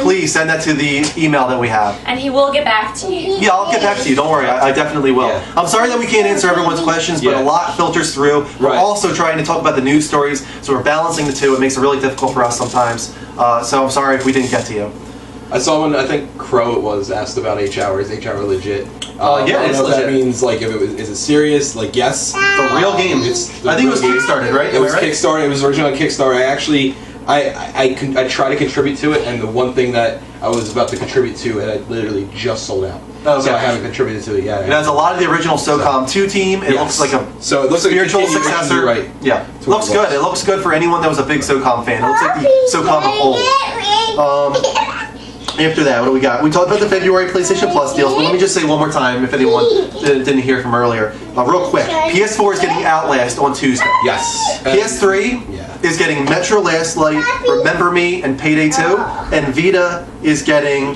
please send that to the email that we have. And he will get back to you. Yeah, I'll get back to you. Don't worry. I definitely will. Yeah. I'm sorry that we can't answer everyone's questions, but a lot filters through. We're also trying to talk about the news stories, so we're balancing the two. It makes it really difficult for us sometimes. So I'm sorry if we didn't get to you. I saw one, I think Crow was asked about H-Hour. Is H-Hour legit? Yeah, I don't it's know if that legit. means, like, if is it serious? Like, yes. The real game. I think it was Kickstarted, right? It was Kickstarted. It was originally on Kickstarter. I try to contribute to it, and the one thing that I was about to contribute to, and I literally just sold out. Okay. So I haven't contributed to it yet. It has a lot of the original SOCOM 2 team. It looks like a spiritual successor. Right. Yeah. It looks good. It looks good for anyone that was a big SOCOM fan. It looks like the SOCOM of old. After that, what do we got? We talked about the February PlayStation Plus deals, but let me just say one more time if anyone didn't hear from earlier. Real quick, PS4 is getting Outlast on Tuesday. Yes. PS3 is getting Metro Last Light, Remember Me, and Payday 2. And Vita is getting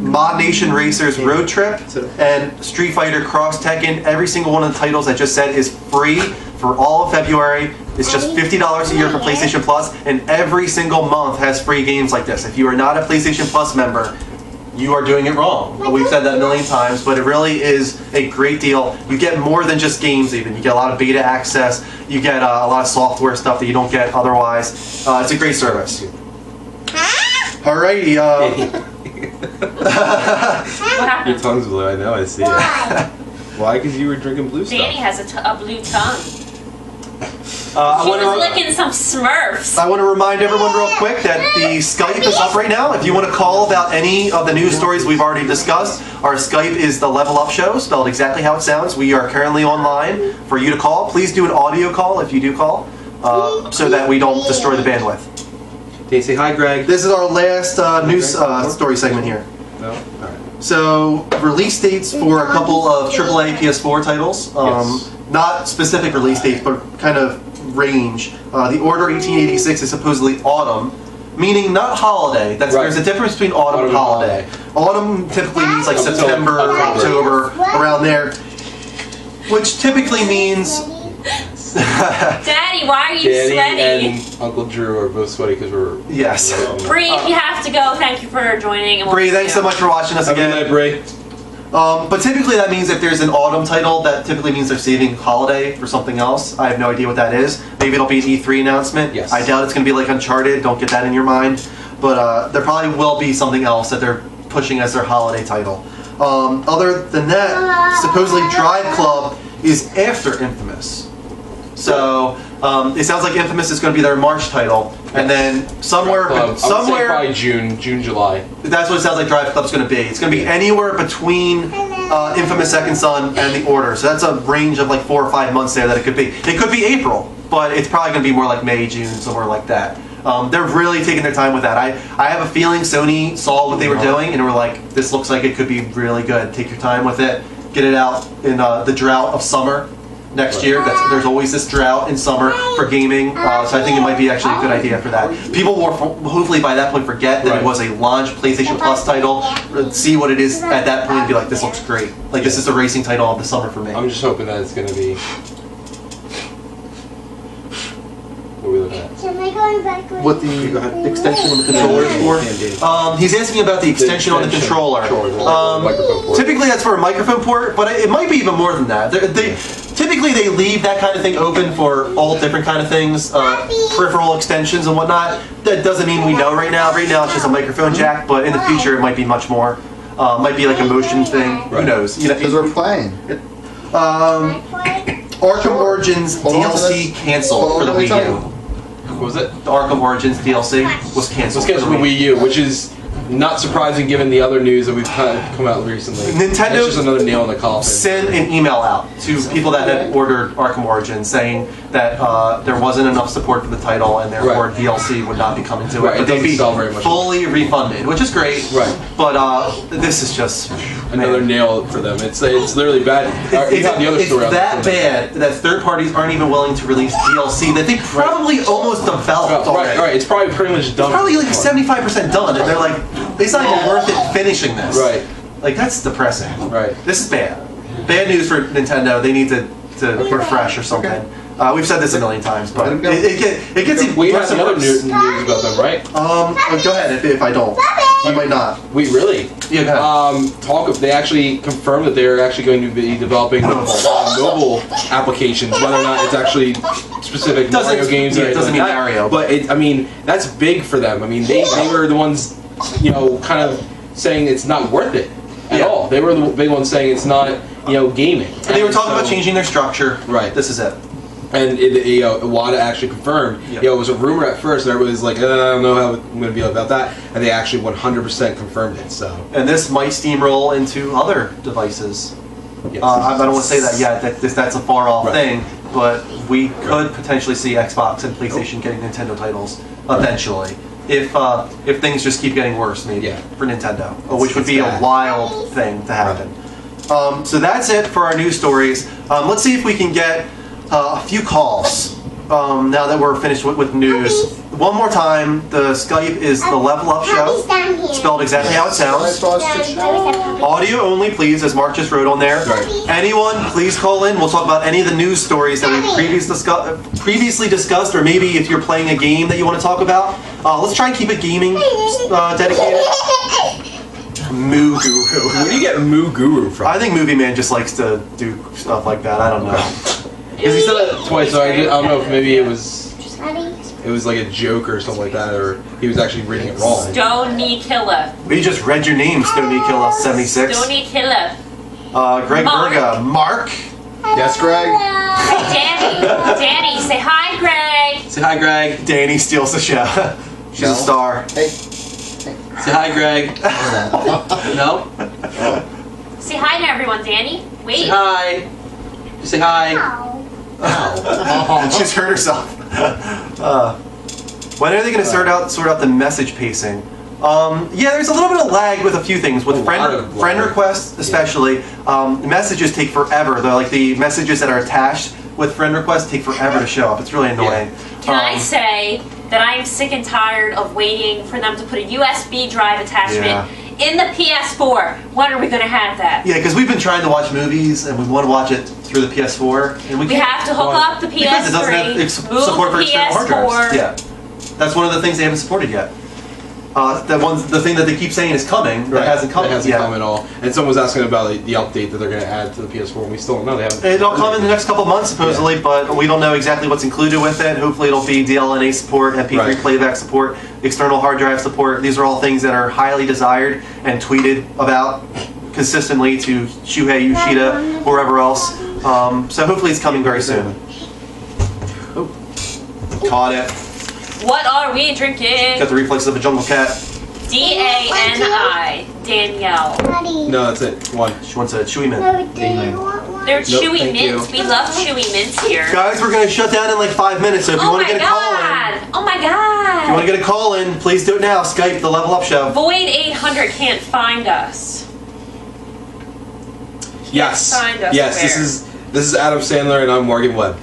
Mod Nation Racers Road Trip and Street Fighter Cross Tekken. Every single one of the titles I just said is free for all of February. It's just $50 a year for PlayStation Plus, and every single month has free games like this. If you are not a PlayStation Plus member, you are doing it wrong. We've said that a million times, but it really is a great deal. You get more than just games even. You get a lot of beta access. You get a lot of software stuff that you don't get otherwise. It's a great service. Alrighty. What happened? Your tongue's blue. I know. I see it. Why? Because you were drinking blue stuff. Danny has a blue tongue. He I was licking some Smurfs. want to remind everyone real quick that the Skype is up right now. If you want to call about any of the news stories we've already discussed, our Skype is the Level Up Show, spelled exactly how it sounds. We are currently online for you to call. Please do an audio call if you do call, so that we don't destroy the bandwidth. Can you say hi, Greg? This is our last news story segment here. No? All right. So, release dates for a couple of AAA PS4 titles. Not specific release dates, but kind of range. The Order 1886 is supposedly autumn, meaning not holiday. There's a difference between autumn and holiday. Autumn typically means like September, October, around there, which typically means... Daddy, why are you Daddy sweaty? and Uncle Drew are both sweaty because we're... Yes. Bree, if you have to go, thank you for joining. Bree, thanks so much for watching us again. Have a good night, Bree. But typically that means if there's an autumn title, that typically means they're saving holiday for something else. I have no idea what that is. Maybe it'll be an E3 announcement. Yes. I doubt it's going to be like Uncharted. Don't get that in your mind. But there probably will be something else that they're pushing as their holiday title. Other than that, supposedly Drive Club is after Infamous. So it sounds like Infamous is going to be their March title, and then somewhere, I would say probably June, July. That's what it sounds like Drive Club's going to be. It's going to be anywhere between Infamous Second Son and The Order. So that's a range of like 4 or 5 months there that it could be. It could be April, but it's probably going to be more like May, June, somewhere like that. They're really taking their time with that. I have a feeling Sony saw what they were doing and were like, this looks like it could be really good. Take your time with it. Get it out in the drought of summer. next year. There's always this drought in summer for gaming, so I think it might be actually a good idea for that. People will hopefully by that point forget that it was a launch PlayStation Plus title, see what it is at that point and be like, this looks great. Like, this is a racing title of the summer for me. I'm just hoping that it's going to be... What are we looking at? What the extension on the controller is for? He's asking about the extension on the controller. Typically that's for a microphone port, but it might be even more than that. Typically they leave that kind of thing open for all different kind of things, peripheral extensions and whatnot. That doesn't mean we know right now. Right now it's just a microphone jack, but in the future it might be much more. Might be like a motion thing. Who knows? Because we're playing. Arkham Origins DLC canceled for the Wii U. What was it? The Arkham Origins DLC was canceled. It was canceled for Wii U, which is not surprising given the other news that we've kind of come out recently. Nintendo It's just another nail in the coffin. Sent an email out to people that had ordered Arkham Origins saying that there wasn't enough support for the title and therefore DLC would not be coming to it. Right, But it they'd be doesn't sell very much. fully refunded, which is great. Right. But this is just Another nail for them. It's literally bad. You have the other story it's that bad that third parties aren't even willing to release DLC that they probably almost developed already. Right. It's probably pretty much done. It's probably like 75% done, and they're like, it's not even worth it finishing this. Right. Like, that's depressing. Right. This is bad. Bad news for Nintendo. They need to refresh or something. We've said this a million times, but it gets even We worse have and another worse. news about them, right? Go ahead if I don't. I might not. We really? Yeah, go ahead. They actually confirmed that they're actually going to be developing mobile applications, whether or not it's actually specific Mario games or it doesn't mean like that. Mario. But I mean, that's big for them. I mean, they were the ones, kind of saying it's not worth it at all. They were the big ones saying it's not, gaming. They were talking about changing their structure. Right. This is it. And Iwata actually confirmed. It was a rumor at first, and everybody was like, I don't know how I'm going to feel about that. And they actually 100% confirmed it. So. And this might steamroll into other devices. Yes. I don't want to say that yet. That's a far off thing, but we could potentially see Xbox and PlayStation getting Nintendo titles eventually, if things just keep getting worse, maybe for Nintendo, which would be a wild thing to happen. So that's it for our news stories. Let's see if we can get a few calls now that we're finished with news. One more time, the Skype is the Level Up Show, spelled exactly how it sounds. Audio only, please, as Mark just wrote on there. Anyone, please call in. We'll talk about any of the news stories that we previously discussed, or maybe if you're playing a game that you want to talk about. Let's try and keep it gaming dedicated. Moo Guru. Where do you get Moo Guru from? I think Movie Man just likes to do stuff like that. I don't know. Because he said that twice, so I don't know if maybe it was like a joke or something like that, or he was actually reading it wrong. Stony Killer. We just read your name, Stony Killer 76. Stony Killer. Greg Berga. Mark. Yes, Greg. Danny. Danny, say hi, Greg. Say hi, Greg. Danny steals the show. She's a star. Hey. Say hi, Greg. No? Say hi to everyone, Danny. Wait. Say hi. Say hi. She's hurt herself. When are they going to sort out the message pacing? Yeah, there's a little bit of lag with a few things. With friend requests, especially, messages take forever. They're like the messages that are attached with friend requests take forever to show up. It's really annoying. Can I say that I am sick and tired of waiting for them to put a USB drive attachment in the PS4? When are we going to have that? Yeah, because we've been trying to watch movies and we want to watch it through the PS4, and we have to hook up the PS3, because it doesn't have support for external hard drives. Yeah, that's one of the things they haven't supported yet. The thing that they keep saying is coming, that hasn't come yet. It hasn't come at all. And someone was asking about the update that they're going to add to the PS4, and we still don't know. They haven't. It'll come in the next couple months, supposedly, but we don't know exactly what's included with it. Hopefully it'll be DLNA support, MP3 playback support, external hard drive support. These are all things that are highly desired and tweeted about consistently to Shuhei Yoshida, or wherever else. So hopefully it's coming very soon. Caught it. What are we drinking? Got the reflexes of a jungle cat. D-A-N-I. Danielle. No, that's it. One. She wants a chewy mint. They're chewy mints. We love chewy mints here. Guys, we're going to shut down in like 5 minutes, so if you want to get a call in. Oh my god! If you want to get a call in, please do it now. Skype, the Level Up Show. Void 800 can't find us. Yes. Find us yes. where? This is Adam Sandler, and I'm Morgan Webb.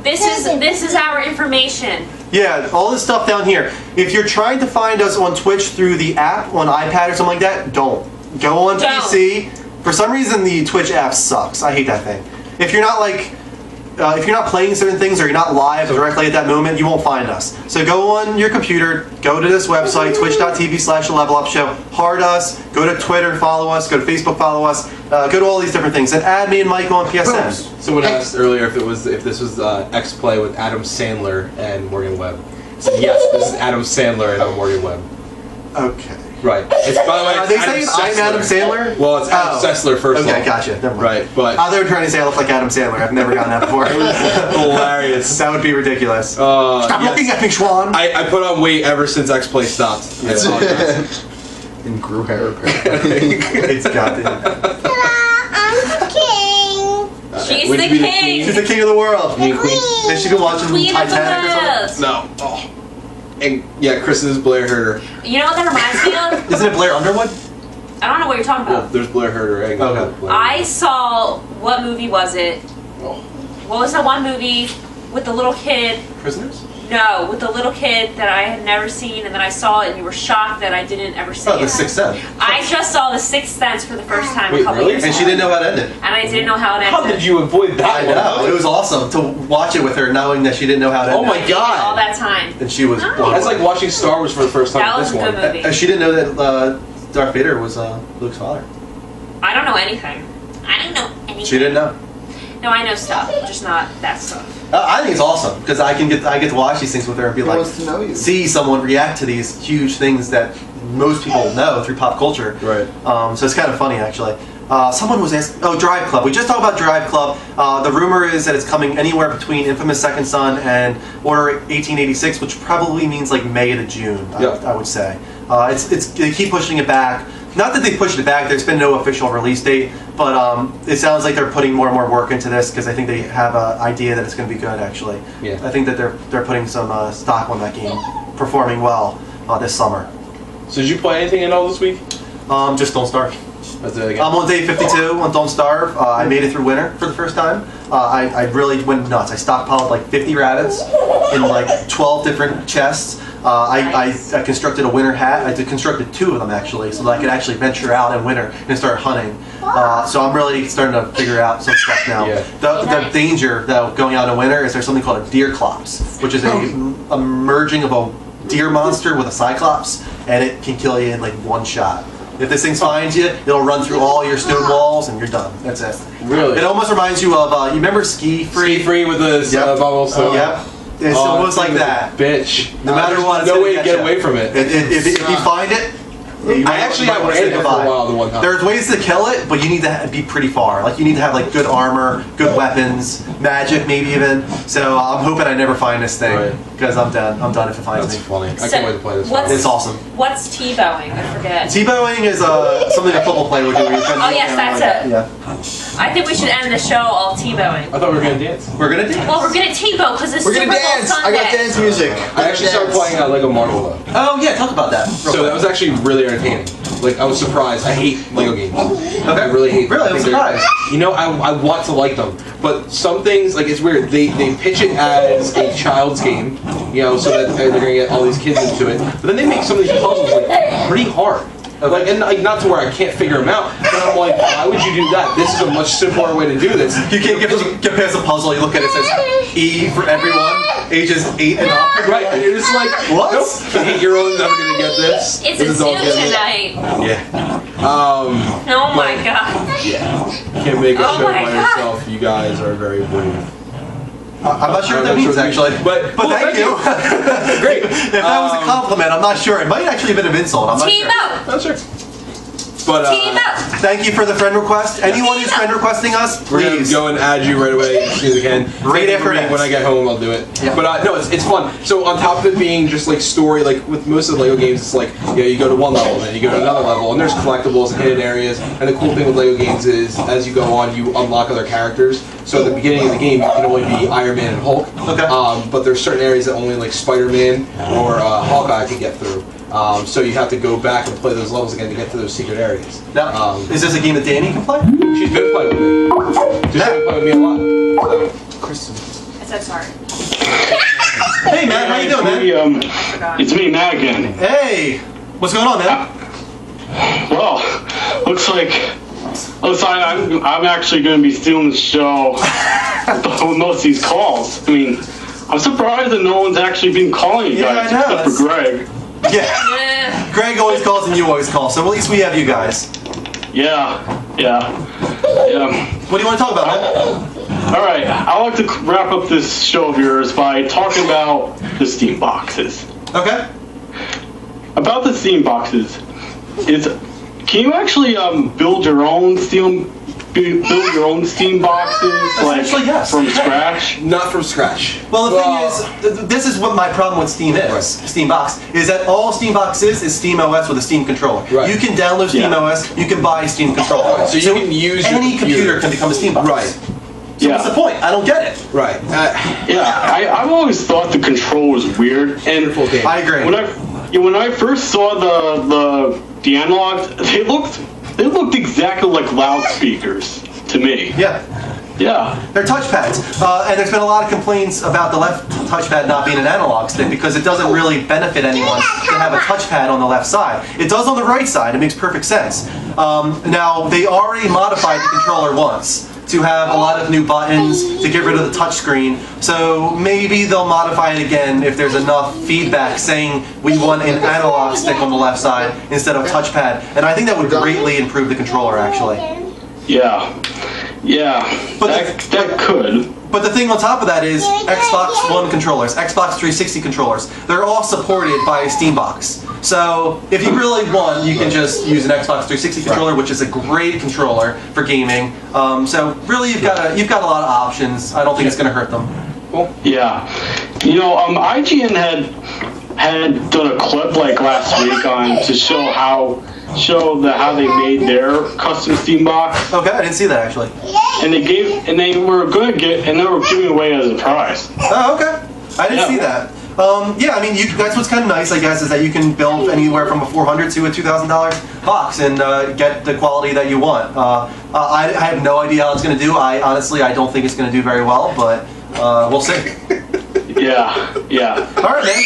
This is our information. Yeah, all this stuff down here. If you're trying to find us on Twitch through the app on iPad or something like that, don't. Go on PC. For some reason, the Twitch app sucks. I hate that thing. If you're not like, if you're not playing certain things or you're not live directly at that moment, you won't find us. So go on your computer, go to this website, twitch.tv/levelupshow, heart us, go to Twitter, follow us, go to Facebook, follow us, go to all these different things, and add me and Michael on PSN. Someone asked earlier if this was X Play with Adam Sandler and Morgan Webb. So yes, this is Adam Sandler and I'm Morgan Webb. Okay. Right. It's, by the way, Are they saying I'm Adam Sandler? Well, it's Adam Sessler first. Okay, of all. gotcha. Never mind. Right, but they were trying to say I look like Adam Sandler. I've never gotten that before. hilarious. That would be ridiculous. Stop looking at me, Schwan. I put on weight ever since X Play stopped. I apologize. And grew hair apparently. It's goddamn. I'm the king. She's Would the you be the king. queen? She's the king of the world. Me and Queen. They should be watching Queen of the Titanic or something. world. No. Oh. And yeah, Kristen is Blair Herter. You know what that reminds me of? Isn't it Blair Underwood? I don't know what you're talking Well, about. there's Blair Herter. Okay. I saw, what movie was it? Oh. What was that one movie with the little kid? Prisoners? No, with the little kid that I had never seen, and then I saw it, and you were shocked that I didn't ever see Oh, it. The Sixth Sense. I just saw The Sixth Sense for the first time a Wait, couple really? years And ago. she didn't know how to end it. And I didn't know how it ended. How did you avoid that I know. It was awesome to watch it with her, knowing that she didn't know how to end Oh my it. God. All that time. And she was blown That's away. like watching Star Wars for the first time. That with was this a good one. movie. And she didn't know that Darth Vader was Luke's father. I don't know anything. I don't know anything. She didn't know. No, I know stuff, just not that stuff. I think it's awesome because I get to watch these things with her and be Who like, wants to know you? see someone react to these huge things that most people know through pop culture. Right. So it's kind of funny actually. Someone was asking, Drive Club. We just talked about Drive Club. The rumor is that it's coming anywhere between Infamous Second Son and Order 1886, which probably means like May to June. Yep. I would say. They keep pushing it back. Not that they pushed it back. There's been no official release date, but it sounds like they're putting more and more work into this because I think they have an idea that it's going to be good. Actually, Yeah. I think that they're putting some stock on that game, performing well this summer. So did you play anything at all this week? Just Don't Starve. That's it again. I'm on day 52 on Don't Starve. I made it through winter for the first time. I really went nuts. I stockpiled like 50 rabbits in like 12 different chests. I constructed a winter hat. I constructed 2 of them actually, so that I could actually venture out in winter and start hunting. So I'm really starting to figure out some stuff now. Yeah. The danger though going out in winter is there's something called a deer clops, which is a merging of a deer monster with a cyclops, and it can kill you in like one shot. If this thing finds you, it'll run through all your stone walls and you're done. That's it. Really? It almost reminds you of, you remember Ski Free? Ski Free with the bubbles. Yep. It's almost like that. Bitch. No matter what, no way to get away from it. If you find it, I actually got ran it for a while the one time. There's ways to kill it, but you need to be pretty far. Like you need to have like good armor, good weapons, magic maybe even. So I'm hoping I never find this thing because I'm done. I'm done if it finds That's me. funny. I can't wait to play this. It's awesome. What's T-bowing? I forget. T-bowing is something a football player would do. Oh yes, that's it. Yeah. I think we should end the show all T-bowing. I thought we were gonna dance. We're gonna dance. Well, we're gonna T-bow because it's We're Super gonna Bowl dance. Sunday. I got dance music. I actually started playing Lego Marvel though. Oh yeah, talk about that. So that was actually really entertaining. Like I was surprised. I hate Lego games. I really hate them. Really, I'm surprised. You know, I want to like them, but some things like it's weird. They pitch it as a child's game, you know, so that they're gonna get all these kids into it. But then they make some of these puzzles like pretty hard. Like, and like not to where I can't figure them out, but I'm like, why would you do that? This is a much simpler way to do this. You can't get past the puzzle. You look at it, it says E for everyone, ages 8 and up. Right, and you're just like, what? Nope, an 8-year-old never gonna get this. It's This a is all zoo good. tonight. Yeah. Oh my god. Yeah. Can't make a Oh show my by God. yourself. You guys are very brave. I'm not sure what that means actually, but cool, thank you. Great. If that was a compliment, I'm not sure. It might actually have been an insult. I'm not Team sure. up. Not sure. But Team up. Thank you for the friend request. Anyone who's friend requesting us, we're gonna please. go and add you right away as soon as we can. Right Thank you after for me. this. When I get home, I'll do it. Yeah. But no, it's fun. So on top of it being just like story, like with most of the Lego games, it's like you go to one level, then you go to another level, and there's collectibles and hidden areas. And the cool thing with Lego games is as you go on, you unlock other characters. So at the beginning of the game, you can only be Iron Man and Hulk. Okay. But there's certain areas that only like Spider-Man or Hawkeye can get through. So you have to go back and play those levels again to get to those secret areas. Now, is this a game that Danny can play? She's been playing with me. She's been playing with me a lot. So. Kristen. I said sorry. Hey, Matt, how you doing, man? It's me, Matt, again. Hey, what's going on, man? Well, looks like I'm actually going to be stealing the show with most of these calls. I mean, I'm surprised that no one's actually been calling you guys except for Greg. Yeah. Greg always calls and you always call, so at least we have you guys. Yeah. What do you want to talk about, man? All right, I'd like to wrap up this show of yours by talking about the Steam boxes. Okay. About the Steam boxes, can you actually build your own Steam boxes yes. from scratch? Not from scratch. Well, the thing is, this is what my problem with Steam is. Right. Steam Box is that all Steam Box is Steam OS with a Steam controller. Right. You can download Steam OS. You can buy a Steam controller. Right. So you can use any computer can become a Steam Box. Right. So what's the point? I don't get it. Right. I've always thought the control was weird, and I agree. When I first saw the analogs, they looked exactly like loudspeakers to me. Yeah. They're touchpads, and there's been a lot of complaints about the left touchpad not being an analog stick because it doesn't really benefit anyone to have a touchpad on the left side. It does on the right side. It makes perfect sense. Now, they already modified the controller once to have a lot of new buttons, to get rid of the touchscreen. So maybe they'll modify it again if there's enough feedback saying we want an analog stick on the left side instead of touchpad. And I think that would greatly improve the controller, actually. Yeah. But that could. But the thing on top of that is Xbox One controllers, Xbox 360 controllers. They're all supported by Steam Box. So if you really want, you can just use an Xbox 360 controller, which is a great controller for gaming. So really, you've got a lot of options. I don't think it's going to hurt them. Cool. Yeah. IGN had done a clip like last week on to show how they made their custom Steam Box. Okay, I didn't see that actually. And they were giving away as a prize. Oh, okay. I didn't see that. Yeah, I mean, that's what's kind of nice, I guess, is that you can build anywhere from a $400 to a $2,000 box and get the quality that you want. I have no idea how it's going to do. Honestly, I don't think it's going to do very well, but we'll see. Yeah. All right, man.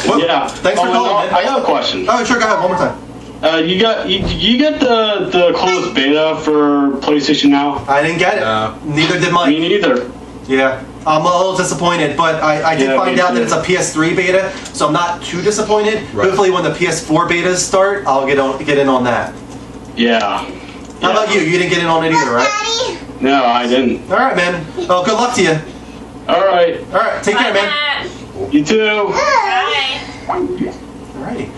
Well, thanks for calling, man. I have a question. Oh, sure, go ahead, one more time. You get the closed beta for PlayStation Now? I didn't get it. Neither did Mike. Me neither. Yeah. I'm a little disappointed, but I did find out that it's a PS3 beta, so I'm not too disappointed. Right. Hopefully when the PS4 betas start, I'll get in on that. Yeah. How about you? You didn't get in on it either, right? No, I didn't. All right, man. Well, good luck to you. All right. Take care, man. You too. Bye. Alrighty.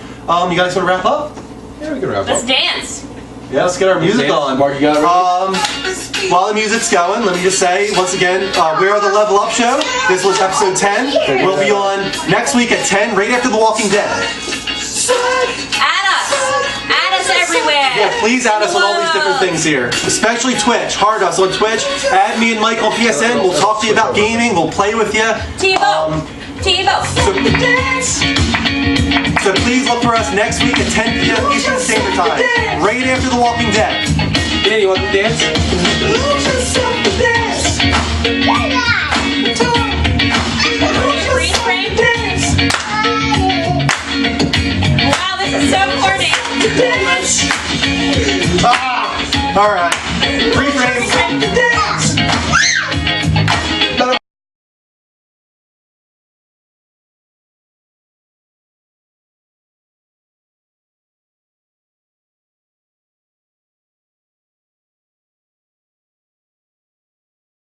You guys want to wrap up? Yeah, we can wrap up. Let's dance. Yeah, let's get our music on. Mark, you got it? While the music's going, let me just say, once again, we are the Level Up Show. This was episode 10. We'll be on next week at 10, right after The Walking Dead. Add us everywhere. Yeah, please add us on all these different things here. Especially Twitch. Hard us on Twitch. Add me and Mike on PSN. We'll talk to you about gaming. We'll play with you. TiVo. So please look for us next week at 10 p.m. Eastern Standard Time, right after The Walking Dead. Danny, you want to dance? Wow, this is so corny. All right.